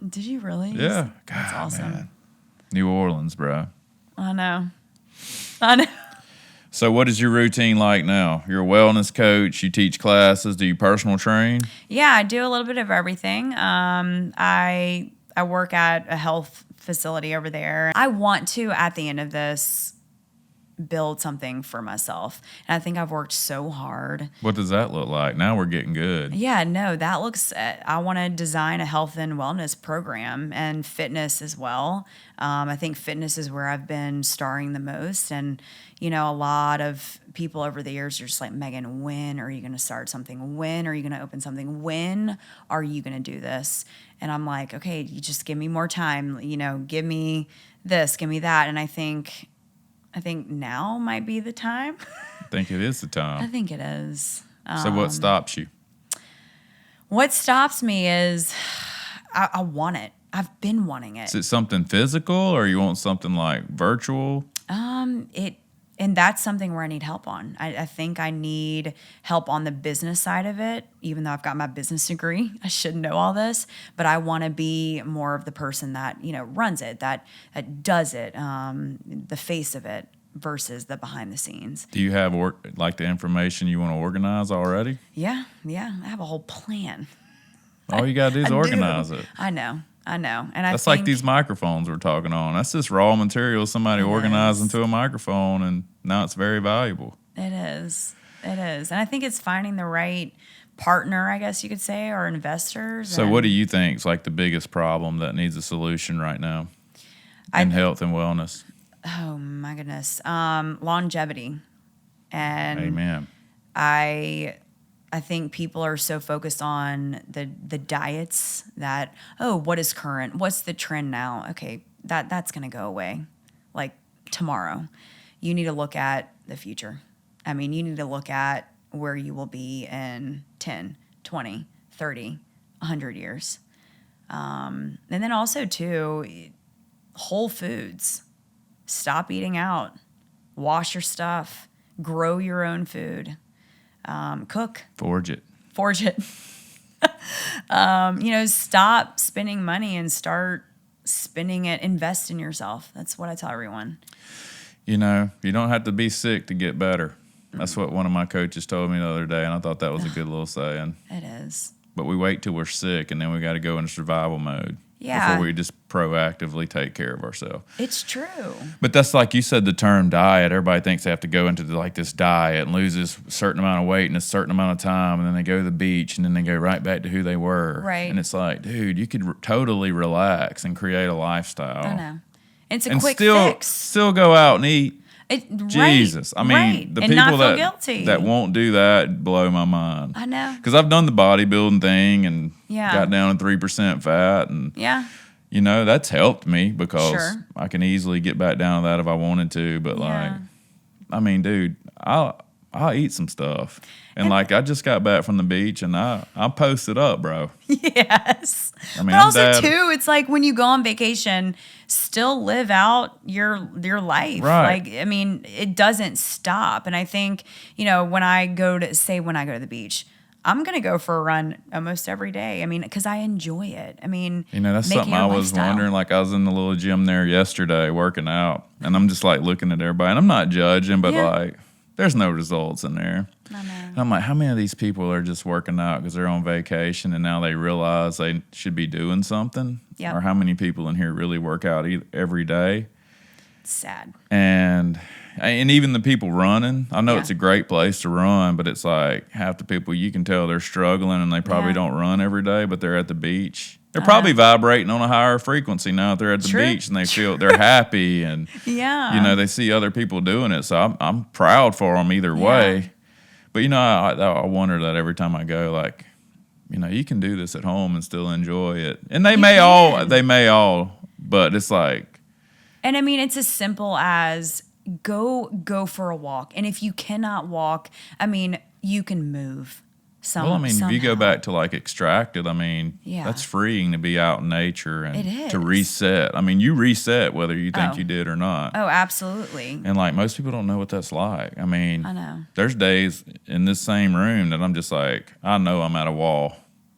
Did you really? Yeah, That's God, awesome. man. New Orleans, bro. I know. So, what is your routine like now? You're a wellness coach. You teach classes. Do you personal train? Yeah, I do a little bit of everything. I work at a health facility over there. I want to, at the end of this, build something for myself. And I think I've worked so hard. What does that look like? Now we're getting good. Yeah, no, that looks, I want to design a health and wellness program and fitness as well. I think fitness is where I've been starring the most. And, a lot of people over the years are just like, Meagan, when are you going to start something? When are you going to open something? When are you going to do this? And I'm like, okay, you just give me more time, give me this, give me that. And I think now might be the time. I think it is the I time. think it is. So, what stops you? What stops me is I want it. I've been wanting it. Is it something physical, or you want something like virtual? And that's something where I need help on. I think I need help on the business side of it, even though I've got my business degree. I should know all this, but I want to be more of the person that, runs it, that does it, the face of it versus the behind the scenes. Do you have like the information you want to organize already? Yeah. I have a whole plan. All you got to do is I do. organize it. I know. And That's like these microphones we're talking on. That's just raw material somebody organized into a microphone, and now it's very valuable. It is. And I think it's finding the right partner, I guess you could say, or investors. So what do you think is like the biggest problem that needs a solution right now in health and wellness? Oh, my goodness. Longevity. And Amen. I think people are so focused on the diets that, what is current? What's the trend now? Okay, that's going to go away like tomorrow. You need to look at the future. I mean, you need to look at where you will be in 10, 20, 30, 100 years. And then also, too, whole foods. Stop eating out. Wash your stuff. Grow your own food. Cook. Forge it. Stop spending money and start spending it. Invest in yourself. That's what I tell everyone. You don't have to be sick to get better. That's what one of my coaches told me the other day, and I thought that was a good little saying. It is. But we wait till we're sick, and then we got to go into survival mode. Yeah. before we just proactively take care of ourselves. It's true. But that's like you said, the term diet. Everybody thinks they have to go into this diet and lose this certain amount of weight in a certain amount of time, and then they go to the beach, and then they go right back to who they were. Right. And it's like, dude, you could totally relax and create a lifestyle. I know. It's a And quick still, fix. still go out and eat. Jesus. I mean, right. the and people not feel guilty. that won't do that blow my mind. I know. Because I've done the bodybuilding thing and Yeah. got down to 3% fat, and Yeah. you know, that's helped me because Sure. I can easily get back down to that if I wanted to. But like, Yeah. I mean, dude, I'll eat some stuff. And like, I just got back from the beach and I posted up, bro. Yes. I mean, but also too, it's like when you go on vacation, still live out your life. Right. Like, I mean, it doesn't stop. And I think, you know, when I go to the beach, I'm going to go for a run almost every day. I mean, because I enjoy it. I mean, You know, that's making something it a I was lifestyle. wondering. Like, I was in the little gym there yesterday working out, and I'm just like looking at everybody, and I'm not judging, but Yeah. like, there's no results in there. I know. And I'm like, how many of these people are just working out because they're on vacation and now they realize they should be doing something? Yep. Or how many people in here really work out every day? It's sad. And even the people running, I know Yeah. it's a great place to run, but it's like half the people you can tell they're struggling and they probably Yeah. don't run every day, but they're at the beach. They're probably vibrating on a higher frequency now that they're at the True. beach and they feel they're happy and Yeah. you know they see other people doing it. So I'm proud for them either way. But you know I wonder that every time I go, like, you know, you can do this at home and still enjoy it. And they may all, but it's like, And I mean, it's as simple as go for a walk. And if you cannot walk, I mean, you can move. well, I mean, if you go somehow. back to like Extracted, I mean, Yeah. that's freeing to be out in nature and It to is. reset. I mean, you reset whether you think Oh. you did or not. Oh, absolutely. And like most people don't know what that's like. I mean, I know. there's days in this same room that I'm just like, I know I'm at a wall.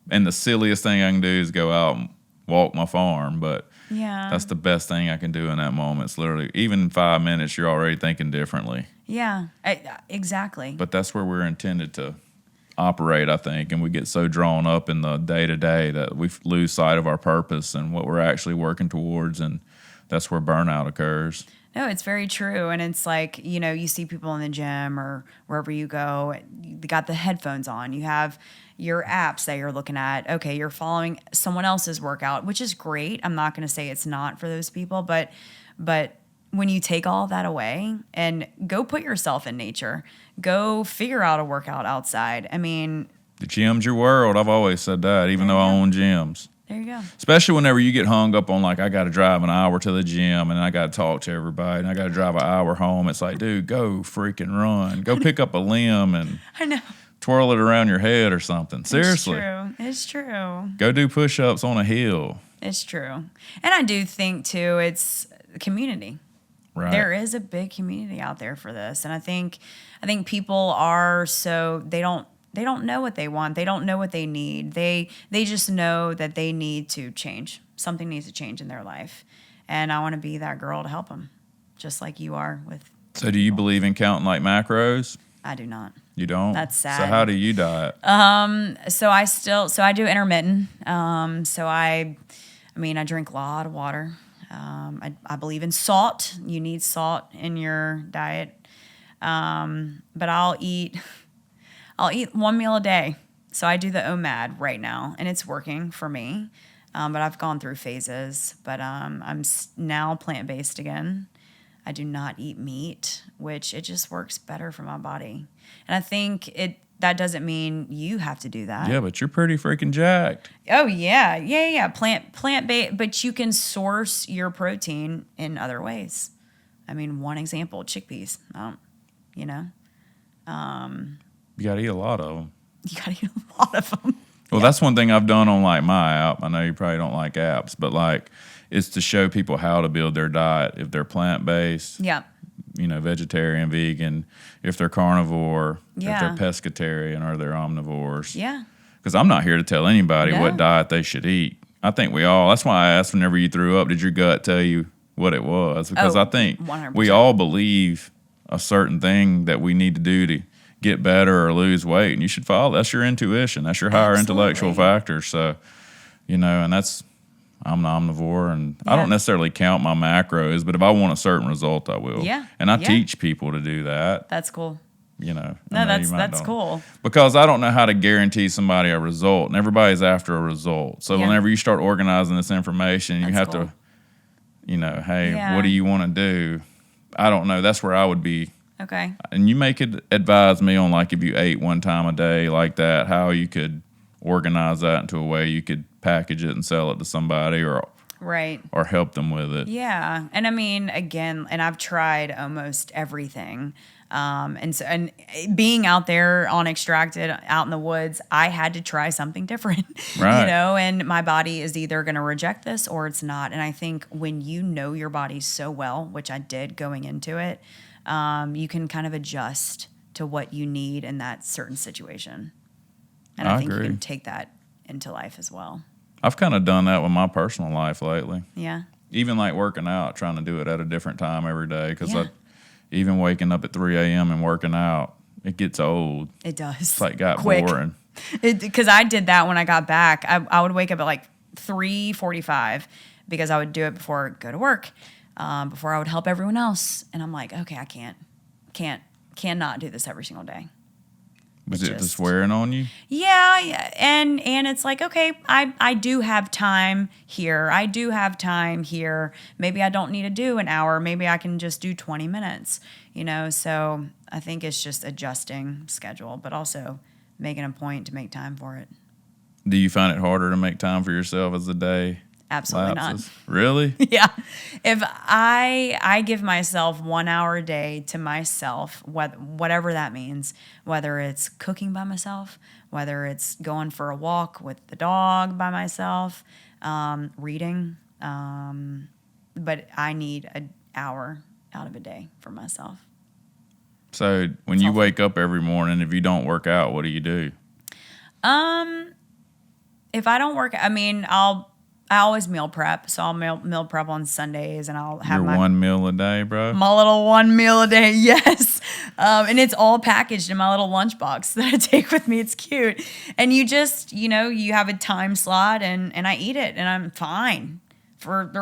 And the silliest thing I can do is go out and walk my farm. But Yeah. that's the best thing I can do in that moment. It's literally, even in 5 minutes, you're already thinking differently. Yeah. Exactly. But that's where we're intended to operate, I think. And we get so drawn up in the day-to-day that we lose sight of our purpose and what we're actually working towards. And that's where burnout occurs. No, it's very true. And it's like, you know, you see people in the gym or wherever you go, you got the headphones on. You have your apps that you're looking at. Okay, you're following someone else's workout, which is great. I'm not going to say it's not for those people, but when you take all that away and go put yourself in nature, go figure out a workout outside. I mean, The gym's your world. I've always said that, even though I own gyms. there you go. Especially whenever you get hung up on, like, I got to drive an hour to the gym and I got to talk to everybody and I got to drive an hour home. It's like, dude, go freaking run. Go pick up a limb and I know. twirl it around your head or something. Seriously. It's true. Go do push-ups on a hill. It's true. And I do think, too, it's community. Right. There is a big community out there for this. And I think people are so they don't know what they want. They don't know what they need. They just know that they need to change. Something needs to change in their life. And I want to be that girl to help them, just like you are with. So do you believe in counting like macros? I do not. You don't? That's sad. So how do you diet? So I do intermittent. I drink a lot of water. I believe in salt. You need salt in your diet. But I'll eat 1 meal a day. So I do the OMAD right now, and it's working for me. But I've gone through phases. But I'm now plant-based again. I do not eat meat, which it just works better for my body. And I think that doesn't mean you have to do that. Yeah, but you're pretty freaking jacked. Oh yeah. Plant-based, but you can source your protein in other ways. I mean, one example, chickpeas. You know. You got to eat a lot of them. You gotta eat a lot of them. Well, that's one thing I've done on like my app. I know you probably don't like apps, but like it's to show people how to build their diet. If they're plant-based, Yeah. you know, vegetarian, vegan, if they're carnivore, if Yeah. they're pescatarian or they're omnivores. Yeah. Because I'm not here to tell anybody No. what diet they should eat. I think that's why I asked whenever you threw up, did your gut tell you what it was? Because I think 100%. we all believe a certain thing that we need to do to get better or lose weight. And you should follow. That's your intuition. That's your higher intellectual Absolutely. factor. So, you know, and I'm an omnivore, and I don't necessarily count my macros, but if I want a certain result, I will. Yeah. And I teach people to do that. That's cool. You know. No, that's cool. Because I don't know how to guarantee somebody a result, and everybody's after a result. So whenever you start organizing this information, you have to, hey, what do you want to do? I don't know. That's where I would be. Okay. And you may could advise me on, like, if you ate one time a day like that, how you could organize that into a way you could package it and sell it to somebody or help them with it. Yeah. And I mean, again, and I've tried almost everything. And being out there on Extracted, out in the woods, I had to try something different, right. And my body is either going to reject this or it's not. And I think when you know your body so well, which I did going into it, you can kind of adjust to what you need in that certain situation. And I think agree. You can take that into life as well. I've kind of done that with my personal life lately. Yeah. Even like working out, trying to do it at a different time every day. Because even waking up at 3 a.m. and working out, it gets old. It does. It's like got quick. boring. Because I did that when I got back. I would wake up at like 3:45 because I would do it before I go to work, before I would help everyone else. And I'm like, okay, I cannot do this every single day. Was it just wearing on you? Yeah, and it's like, okay, I do have time here. I do have time here. Maybe I don't need to do an hour. Maybe I can just do 20 minutes, So I think it's just adjusting schedule, but also making a point to make time for it. Do you find it harder to make time for yourself as the day Absolutely lapses? not. Really? Yeah. If I give myself 1 hour a day to myself, whatever that means, whether it's cooking by myself, whether it's going for a walk with the dog by myself, reading, but I need an hour out of a day for myself. So when you wake up every morning, if you don't work out, what do you do? If I don't work, I always meal prep, so I'll meal prep on Sundays, and I'll have Your 1 meal a day, bro? My little 1 meal a day, yes. And it's all packaged in my little lunchbox that I take with me. It's cute. And you just, you have a time slot, and I eat it, and I'm fine for the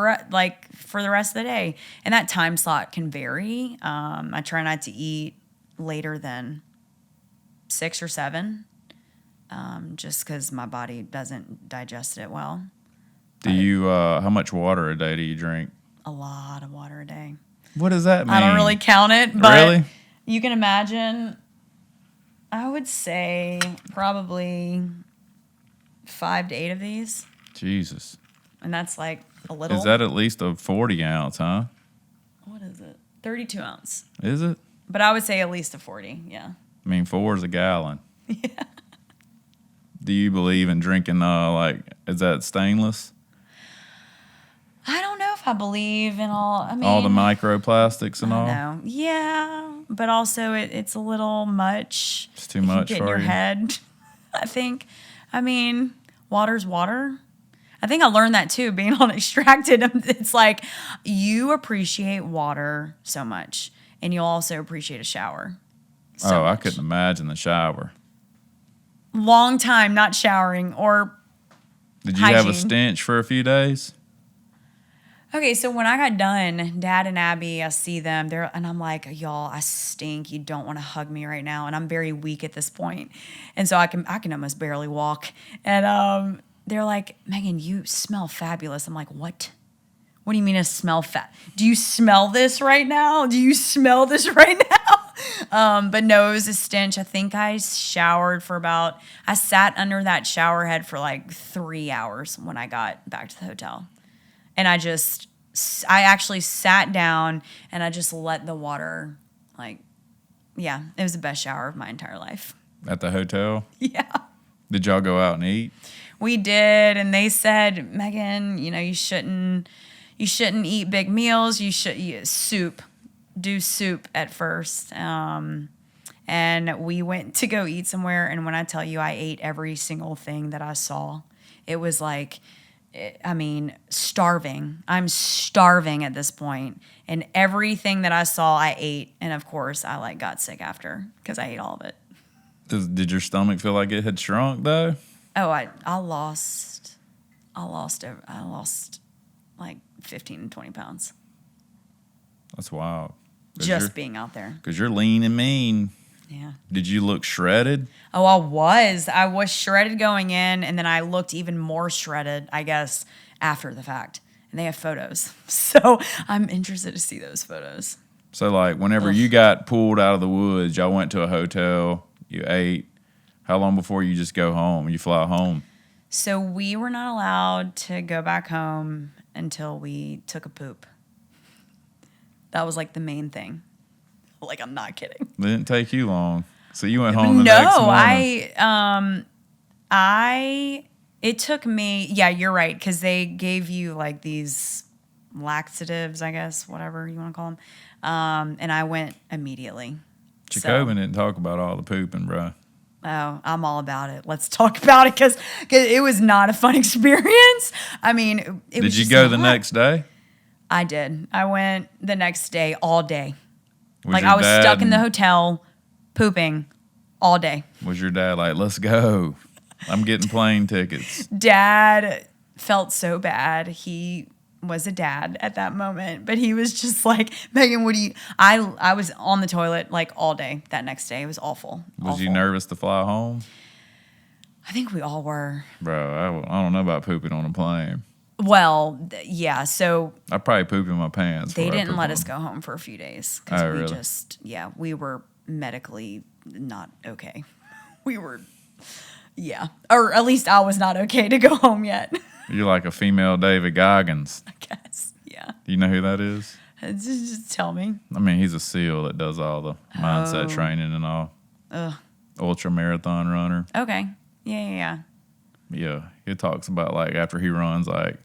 rest of the day. And that time slot can vary. I try not to eat later than 6 or 7, just because my body doesn't digest it well. Do you, how much water a day do you drink? A lot of water a day. What does that mean? I don't really count it, but really? You can imagine, I would say probably 5 to 8 of these. Jesus. And that's like a little. Is that at least a 40 ounce, huh? What is it? 32 ounce. Is it? But I would say at least a 40, yeah. 4 is a gallon. Yeah. Do you believe in drinking, is that stainless? I don't know if I believe in all the microplastics and all? No. Yeah, but also it's a little much. It's too much get for in your you. head, I think. Water's water. I think I learned that too, being on Extracted. It's like you appreciate water so much, and you'll also appreciate a shower. So I much. couldn't imagine the shower. Long time not showering or Did you have a stench for a few days? Okay, so when I got done, Dad and Abby, I see them there, and I'm like, y'all, I stink. You don't want to hug me right now, and I'm very weak at this point, and so I can almost barely walk. And they're like, Megan, you smell fabulous. I'm like, what? What do you mean I smell Do you smell this right now? Do you smell this right now? But no, it was a stench. I think I showered I sat under that shower head for like 3 hours when I got back to the hotel. And I actually sat down and I just let the water, it was the best shower of my entire life. At the hotel? Yeah. Did y'all go out and eat? We did, and they said, Megan, you shouldn't eat big meals. You should eat soup. Do soup at first. And we went to go eat somewhere, and when I tell you I ate every single thing that I saw, it was like, starving. I'm starving at this point. And everything that I saw, I ate. And of course, I got sick after because I ate all of it. Did your stomach feel like it had shrunk though? Oh, I lost I lost like 15 and 20 pounds. That's wild. Just being out there. Because you're lean and mean. Yeah. Did you look shredded? Oh, I was shredded going in, and then I looked even more shredded, I guess, after the fact. And they have photos. So I'm interested to see those photos. So, like, whenever you got pulled out of the woods, y'all went to a hotel, you ate. How long before you just go home? You fly home? So we were not allowed to go back home until we took a poop. That was like the main thing. Like, I'm not kidding. It didn't take you long. So you went home the next morning? It took me, yeah, you're right, because they gave you like these laxatives, I guess, whatever you want to call them. And I went immediately. Jacobin didn't talk about all the pooping, bro. Oh, I'm all about it. Let's talk about it because it was not a fun experience. I mean, did you go the next day? I did. I went the next day, all day. Was I was stuck in the hotel, pooping all day. Was your dad like, let's go? I'm getting plane tickets. Dad felt so bad. He was a dad at that moment, but he was just like, Megan, what do you... I was on the toilet like all day that next day. It was awful. Was you nervous to fly home? I think we all were. Bro, I don't know about pooping on a plane. Well, yeah, so... I probably pooped in my pants. They didn't let us go home for a few days. Oh, really? We were medically not okay. We were, yeah. Or at least I was not okay to go home yet. You're like a female David Goggins. I guess, yeah. Do you know who that is? Just tell me. I mean, he's a SEAL that does all the mindset training and all. Ultra marathon runner. Okay. Yeah. Yeah, he talks about like after he runs like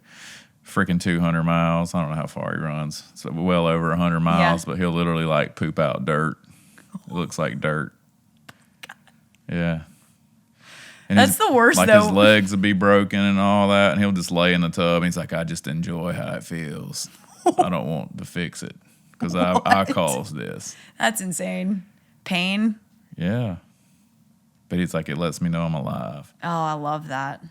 freaking 200 miles. I don't know how far he runs. It's well over 100 miles, but he'll literally like poop out dirt. It looks like dirt. Yeah. And that's the worst, like though. His legs would be broken and all that, and he'll just lay in the tub. And he's like, I just enjoy how it feels. I don't want to fix it because I caused this. That's insane. Pain. Yeah. But he's like, it lets me know I'm alive. Oh, I love that.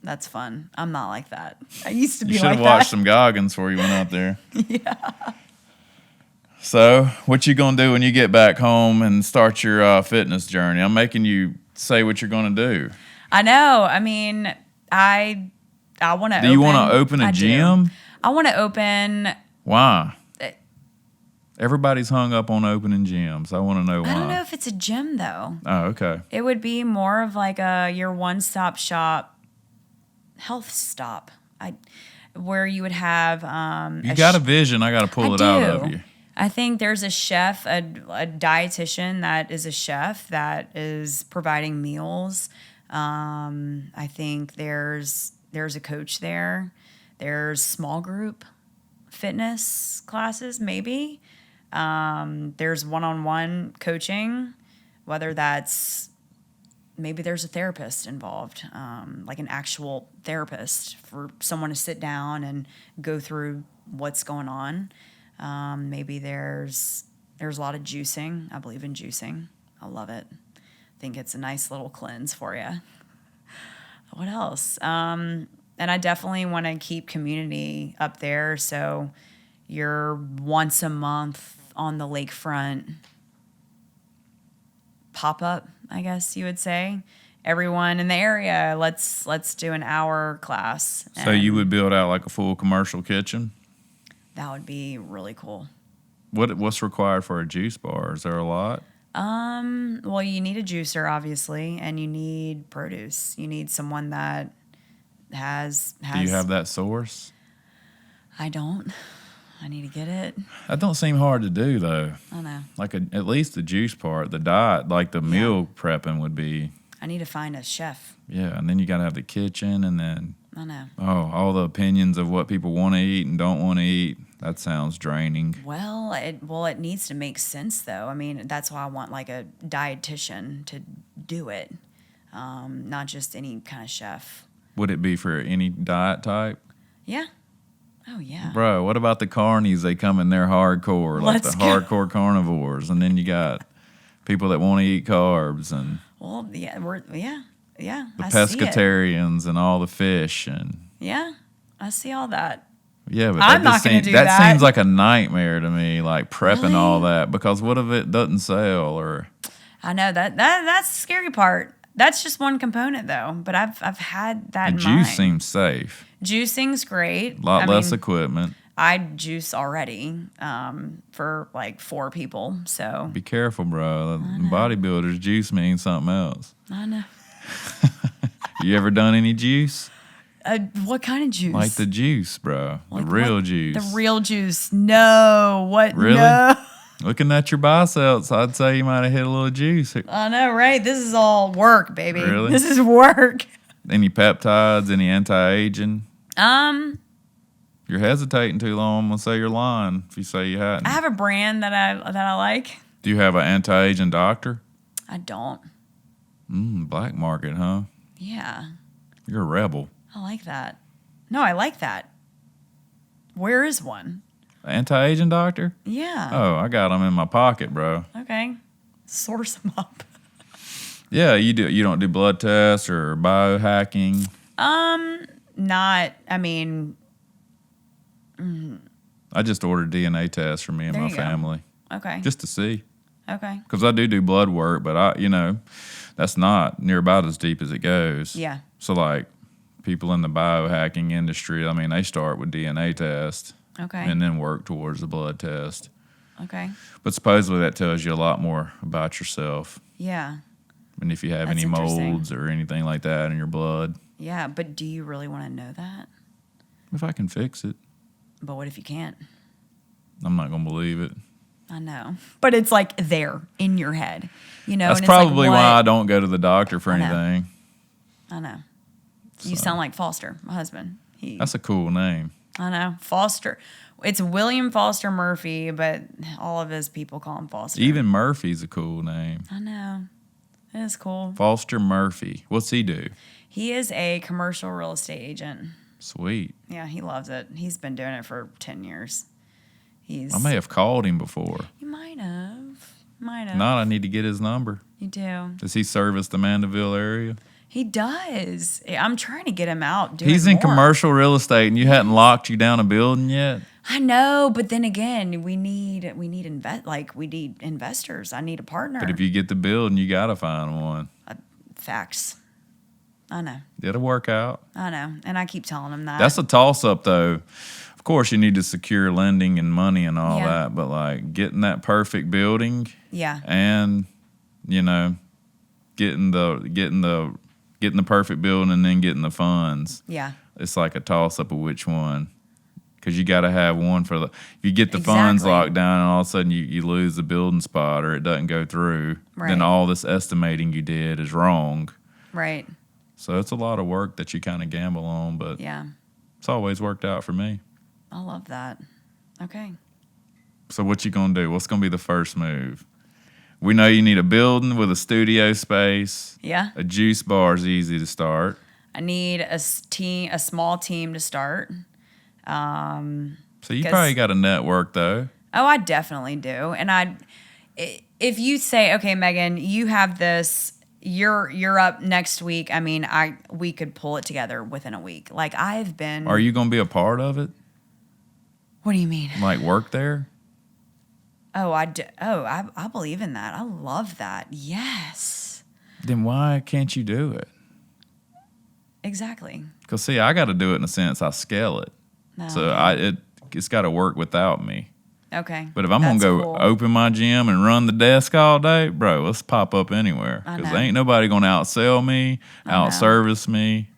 That's fun. I'm not like that. I used to be like that. You that. should have watched some Goggins before you went out there. Yeah. So, what you going to do when you get back home and start your fitness journey? I'm making you say what you're going to do. I know. I mean, I want to open. Do you want to open a gym? I want to open. Why? Everybody's hung up on opening gyms. I want to know why. I don't know if it's a gym, though. Oh, okay. It would be more of like your one-stop shop health stop. Where you would have... you got a vision. I got to pull it out of you. I think there's a chef, a dietitian that is a chef that is providing meals. I think there's a coach there. There's small group fitness classes, maybe. There's one-on-one coaching, whether that's maybe there's a therapist involved, like an actual therapist for someone to sit down and go through what's going on. Maybe there's a lot of juicing. I believe in juicing. I love it. I think it's a nice little cleanse for you. What else? And I definitely want to keep community up there. So you're once a month on the lakefront pop-up, I guess you would say. Everyone in the area, let's do an hour class. So you would build out like a full commercial kitchen? That would be really cool. What's required for a juice bar? Is there a lot? Well, you need a juicer, obviously, and you need produce. You need someone that has. Do you have that source? I don't. I need to get it. That don't seem hard to do, though. I know. Like at least the juice part, the diet, like the meal prepping would be. I need to find a chef. Yeah, and then you got to have the kitchen, and then. I know. Oh, all the opinions of what people want to eat and don't want to eat. That sounds draining. Well, it needs to make sense, though. I mean, that's why I want like a dietitian to do it, not just any kind of chef. Would it be for any diet type? Yeah. Oh, yeah. Bro, what about the carnies? They come in there hardcore, like the hardcore carnivores. And then you got people that want to eat carbs. And well, yeah, Yeah, the I see it. pescatarians and all the fish and Yeah, I see all that. yeah, but I'm that not just gonna seems do that that. seems like a nightmare to me, like prepping all Really? that because what if it doesn't sell or I know that's the scary part. That's just one component though, but I've had that the in juice mind. seems safe, Juicing's great. a lot I less mean, equipment. I juice already for like 4 people, so Be careful, bro. I know. Bodybuilders juice means something else. I know. You ever done any juice? What kind of juice? Like the juice, bro. Like the real what? juice. The real juice. No. What? Really? No. Looking at your biceps, I'd say you might have hit a little juice. I know, right? This is all work, baby. Really? This is work. Any peptides, any anti-aging? Um, You're hesitating too long. I'm gonna say you're lying if you say you hadn't. I have a brand that I like. Do you have an anti-aging doctor? I don't. Black market, huh? Yeah. You're a rebel. I like that. No, I like that. Where is one? Anti-aging doctor? Yeah. Oh, I got them in my pocket, bro. Okay. Source them up. Yeah, you do. You don't do blood tests or biohacking. Not. I mean. I just ordered DNA tests for me and There my you go. family Okay. just to see. Okay. Because I do blood work, but that's not near about as deep as it goes. Yeah. So like people in the biohacking industry, I mean, they start with DNA test Okay. and then work towards the blood test. Okay. But supposedly that tells you a lot more about yourself. Yeah. And if you have That's any interesting. molds or anything like that in your blood, Yeah. But do you really want to know that? if I can fix it, But what if you can't? I'm not going to believe it. I know. But it's like there in your head, you know? That's and it's like, probably what- why I don't go to the doctor for I know. anything. I know. You So. sound like Foster, my husband. That's a cool name. I know. Foster. It's William Foster Murphy, but all of his people call him Foster. Even Murphy's a cool name. I know. It is cool. Foster Murphy. What's he do? He is a commercial real estate agent. Sweet. Yeah, he loves it. He's been doing it for 10 years. I may have called him before. You might have. Might have. Not, I need to get his number. You do. Does he service the Mandeville area? He does. I'm trying to get him out doing He's in more. commercial real estate, and you hadn't locked you down a building yet. I know, but then again, we need investors. I need a partner. But if you get the building, you gotta find one. Facts. I know. It'll work out. I know. And I keep telling him that. That's a toss up, though. Of course, you need to secure lending and money and all Yeah. that, but like getting that perfect building yeah. and getting the perfect building and then getting the funds. Yeah. It's like a toss up of which one. Because you got to have one for the. If you get the funds Exactly. locked down and all of a sudden you lose the building spot or it doesn't go through, Right. then all this estimating you did is wrong. Right. So it's a lot of work that you kind of gamble on, but Yeah. it's always worked out for me. I love that. Okay. So what you gonna do? What's gonna be the first move? We know you need a building with a studio space. Yeah. A juice bar is easy to start. I need a small team to start. So you 'Cause- probably got a network though. Oh, I definitely do. And if you say, okay, Megan, you have this, you're up next week. I mean, we could pull it together within a week. Like I've been. Are you gonna be a part of it? What do you mean? Like work there? Oh, I believe in that. I love that. Yes. Then why can't you do it? Exactly. Because see, I got to do it in a sense. I scale it, No. so it's got to work without me. Okay. But if I'm gonna That's go cool. open my gym and run the desk all day, bro, let's pop up anywhere. I Because know. ain't nobody gonna outsell me, I know. outservice me,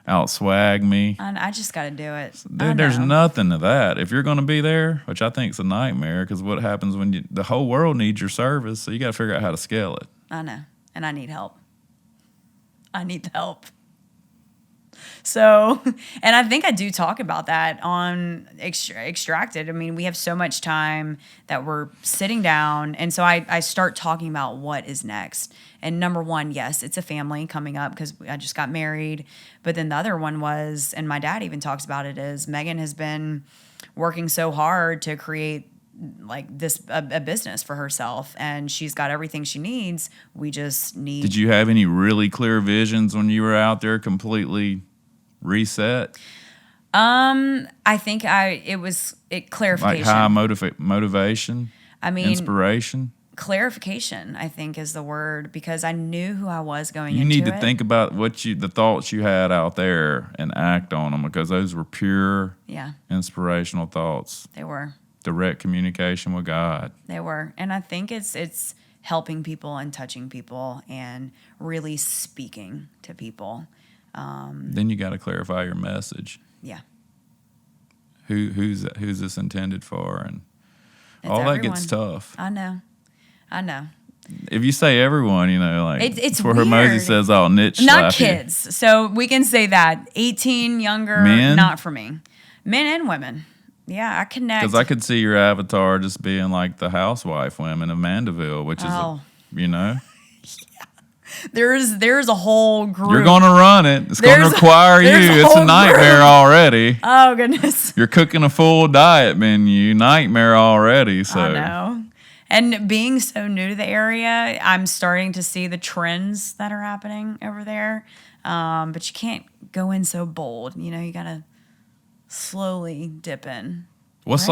outswag me. I just got to do it. Dude, there's nothing to that. If you're gonna be there, which I think is a nightmare, because what happens when the whole world needs your service, so you got to figure out how to scale it. I know. And I need help. I need the help. So, and I think I do talk about that on Extracted. I mean, we have so much time that we're sitting down. And so I start talking about what is next. And number one, yes, it's a family coming up because I just got married. But then the other one was, and my dad even talks about it, is Megan has been working so hard to create like a business for herself, and she's got everything she needs. We just need. Did you have any really clear visions when you were out there completely reset? I think it was clarification. Like high motivation? I mean, inspiration? Clarification, I think, is the word, because I knew who I was going You into need to it. think about the thoughts you had out there and act on them, because those were pure, inspirational thoughts. They were. Direct communication with God. They were. And I think it's helping people and touching people and really speaking to people. Then you got to clarify your message. Yeah. Who's this intended for? And It's all everyone. that gets tough. I know. If you say everyone, like it's where weird. Hermosi says, "I'll niche Not slap kids. So we can say that 18 younger, Men? not for me. Men and women. Yeah, I connect. Because I could see your avatar just being like the housewife women of Mandeville, which is, there's a whole group. You're going to run it. It's going to require you. It's a nightmare already. Oh, goodness. You're cooking a full diet menu. Nightmare already. So. I know. And being so new to the area, I'm starting to see the trends that are happening over there. But you can't go in so bold. You got to slowly dip in. What's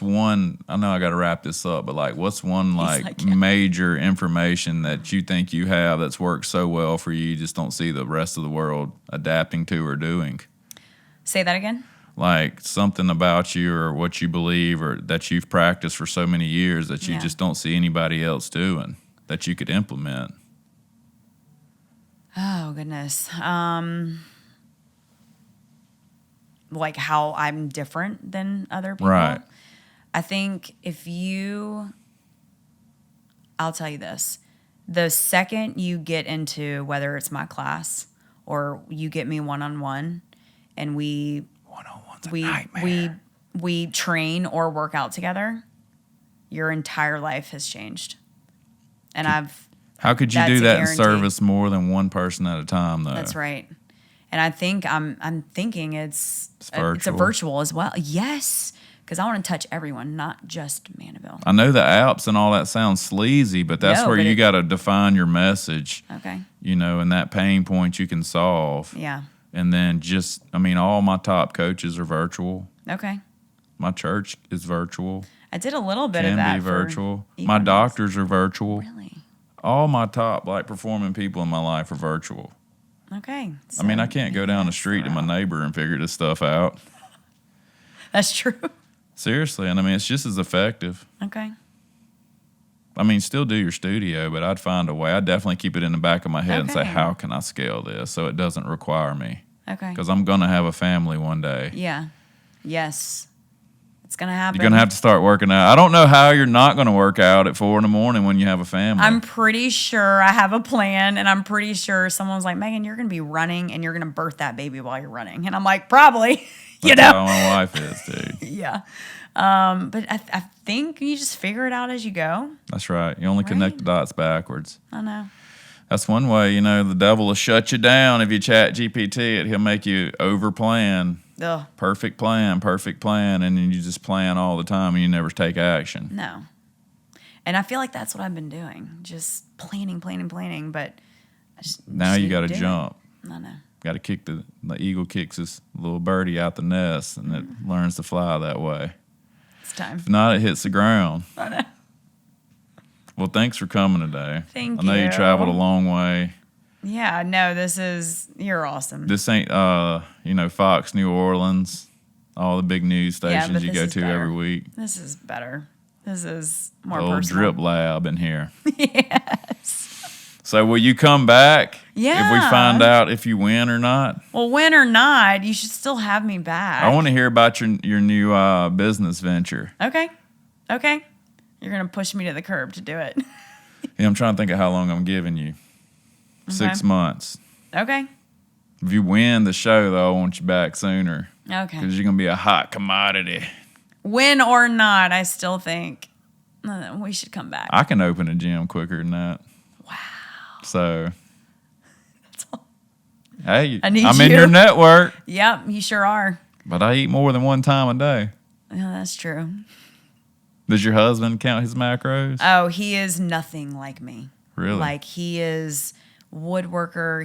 one, I know I got to wrap this up, but what's one major information that you think you have that's worked so well for you just don't see the rest of the world adapting to or doing? Say that again? Like something about you or what you believe or that you've practiced for so many years that you just don't see anybody else doing that you could implement. Oh, goodness. Like how I'm different than other people. Right. I think I'll tell you this. The second you get into, whether it's my class or you get me one-on-one and one-on-one's a nightmare. we train or work out together, your entire life has changed. And How could you do that and service more than one person at a time, though? That's right. And I think I'm thinking it's virtual. a virtual as well. Yes, because I want to touch everyone, not just Mandeville. I know the apps and all that sounds sleazy, but that's where you got to define your message. Okay. And that pain point you can solve. Yeah. And then all my top coaches are virtual. Okay. My church is virtual. I did a little bit of that. Can be virtual. My doctors are virtual. Really? All my top performing people in my life are virtual. Okay. So I can't go down the street to my neighbor and figure this stuff out. That's true. Seriously, and it's just as effective. Okay. Still do your studio, but I'd find a way. I'd definitely keep it in the back of my head and say, how can I scale this so it doesn't require me? Okay. Because I'm going to have a family one day. Yeah. Yes. It's going to happen. You're going to have to start working out. I don't know how you're not going to work out at 4 a.m. when you have a family. I'm pretty sure I have a plan, and I'm pretty sure someone's like, Megan, you're going to be running, and you're going to birth that baby while you're running. And I'm like, probably. That's how my wife is, dude. Yeah. But I think you just figure it out as you go. That's right. You only connect the dots backwards. I know. That's one way, the devil will shut you down if you chat GPT it. He'll make you over plan. Ugh. Perfect plan, and then you just plan all the time and you never take action. No. And I feel like that's what I've been doing. Just planning, but now you got to jump. I know. Got to kick the eagle kicks his little birdie out the nest and it learns to fly that way. It's time. If not, it hits the ground. I know. Well, thanks for coming today. Thank you. I know you traveled a long way. Yeah, no, you're awesome. This ain't, Fox New Orleans, all the big news stations you go to every week. This is better. This is more personal. personal. Drip lab in here. Yes. So will you come back? Yeah. If we find out if you win or not? Well, win or not, you should still have me back. I want to hear about your new business venture. Okay. You're going to push me to the curb to do it. Yeah, I'm trying to think of how long I'm giving you. 6 months. Okay. If you win the show, though, I want you back sooner. Okay. Because you're going to be a hot commodity. Win or not, I still think we should come back. I can open a gym quicker than that. Wow. So, That's all. hey, I'm in your network. Yep, you sure are. But I eat more than one time a day. Yeah, that's true. Does your husband count his macros? Oh, he is nothing like me. Really? Like, he is woodworker.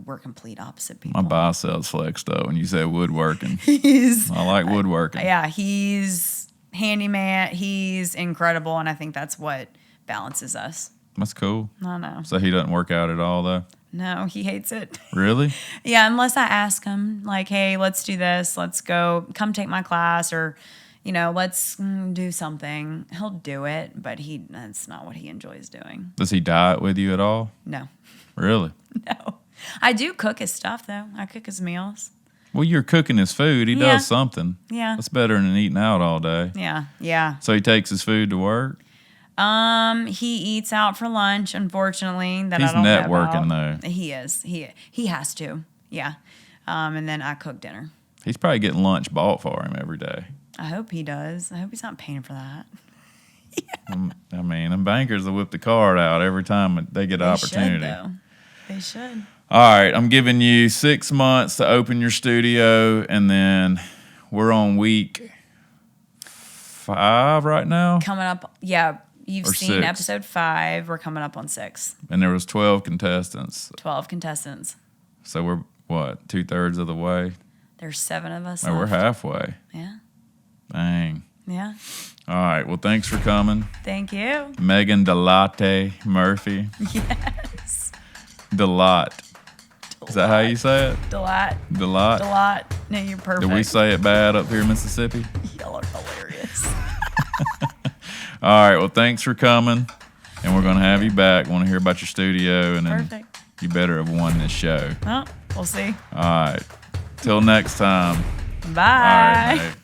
We're complete opposite people. My biceps flexed up when you said woodworking. He's I like woodworking. Yeah, he's handyman. He's incredible, and I think that's what balances us. That's cool. I know. So he doesn't work out at all, though? No, he hates it. Really? Yeah, unless I ask him, like, hey, let's do this. Let's go. Come take my class, or, let's do something. He'll do it, but that's not what he enjoys doing. Does he diet with you at all? No. Really? No. I do cook his stuff, though. I cook his meals. Well, you're cooking his food. He Yeah. does something. Yeah. That's better than eating out all day. Yeah. So he takes his food to work? He eats out for lunch, unfortunately. That He's I don't know networking, about. though. He is. He has to. Yeah. And then I cook dinner. He's probably getting lunch bought for him every day. I hope he does. I hope he's not paying for that. I mean, them bankers will whip the card out every time they get an opportunity. Should, though. They should. All right, I'm giving you 6 months to open your studio, and then we're on week 5 right now. Coming up, yeah. You've Or seen 6. episode 5. We're coming up on 6. And there was 12 contestants. 12 contestants. So we're, what, 2/3 of the way? There's 7 of us. Oh, we're left. halfway. Yeah. Dang. Yeah. All right, well, thanks for coming. Thank you. Meagan Delatte Murphy. Yes. Delatte. Is that how you say it? Delatte. Delatte? Delatte. No, you're perfect. Did we say it bad up here in Mississippi? Y'all are hilarious. All right, well, thanks for coming. And we're going to have you back. Want to hear about your studio. And then Perfect. you better have won this show. Well, we'll see. All right. Till next time. Bye. All right, mate.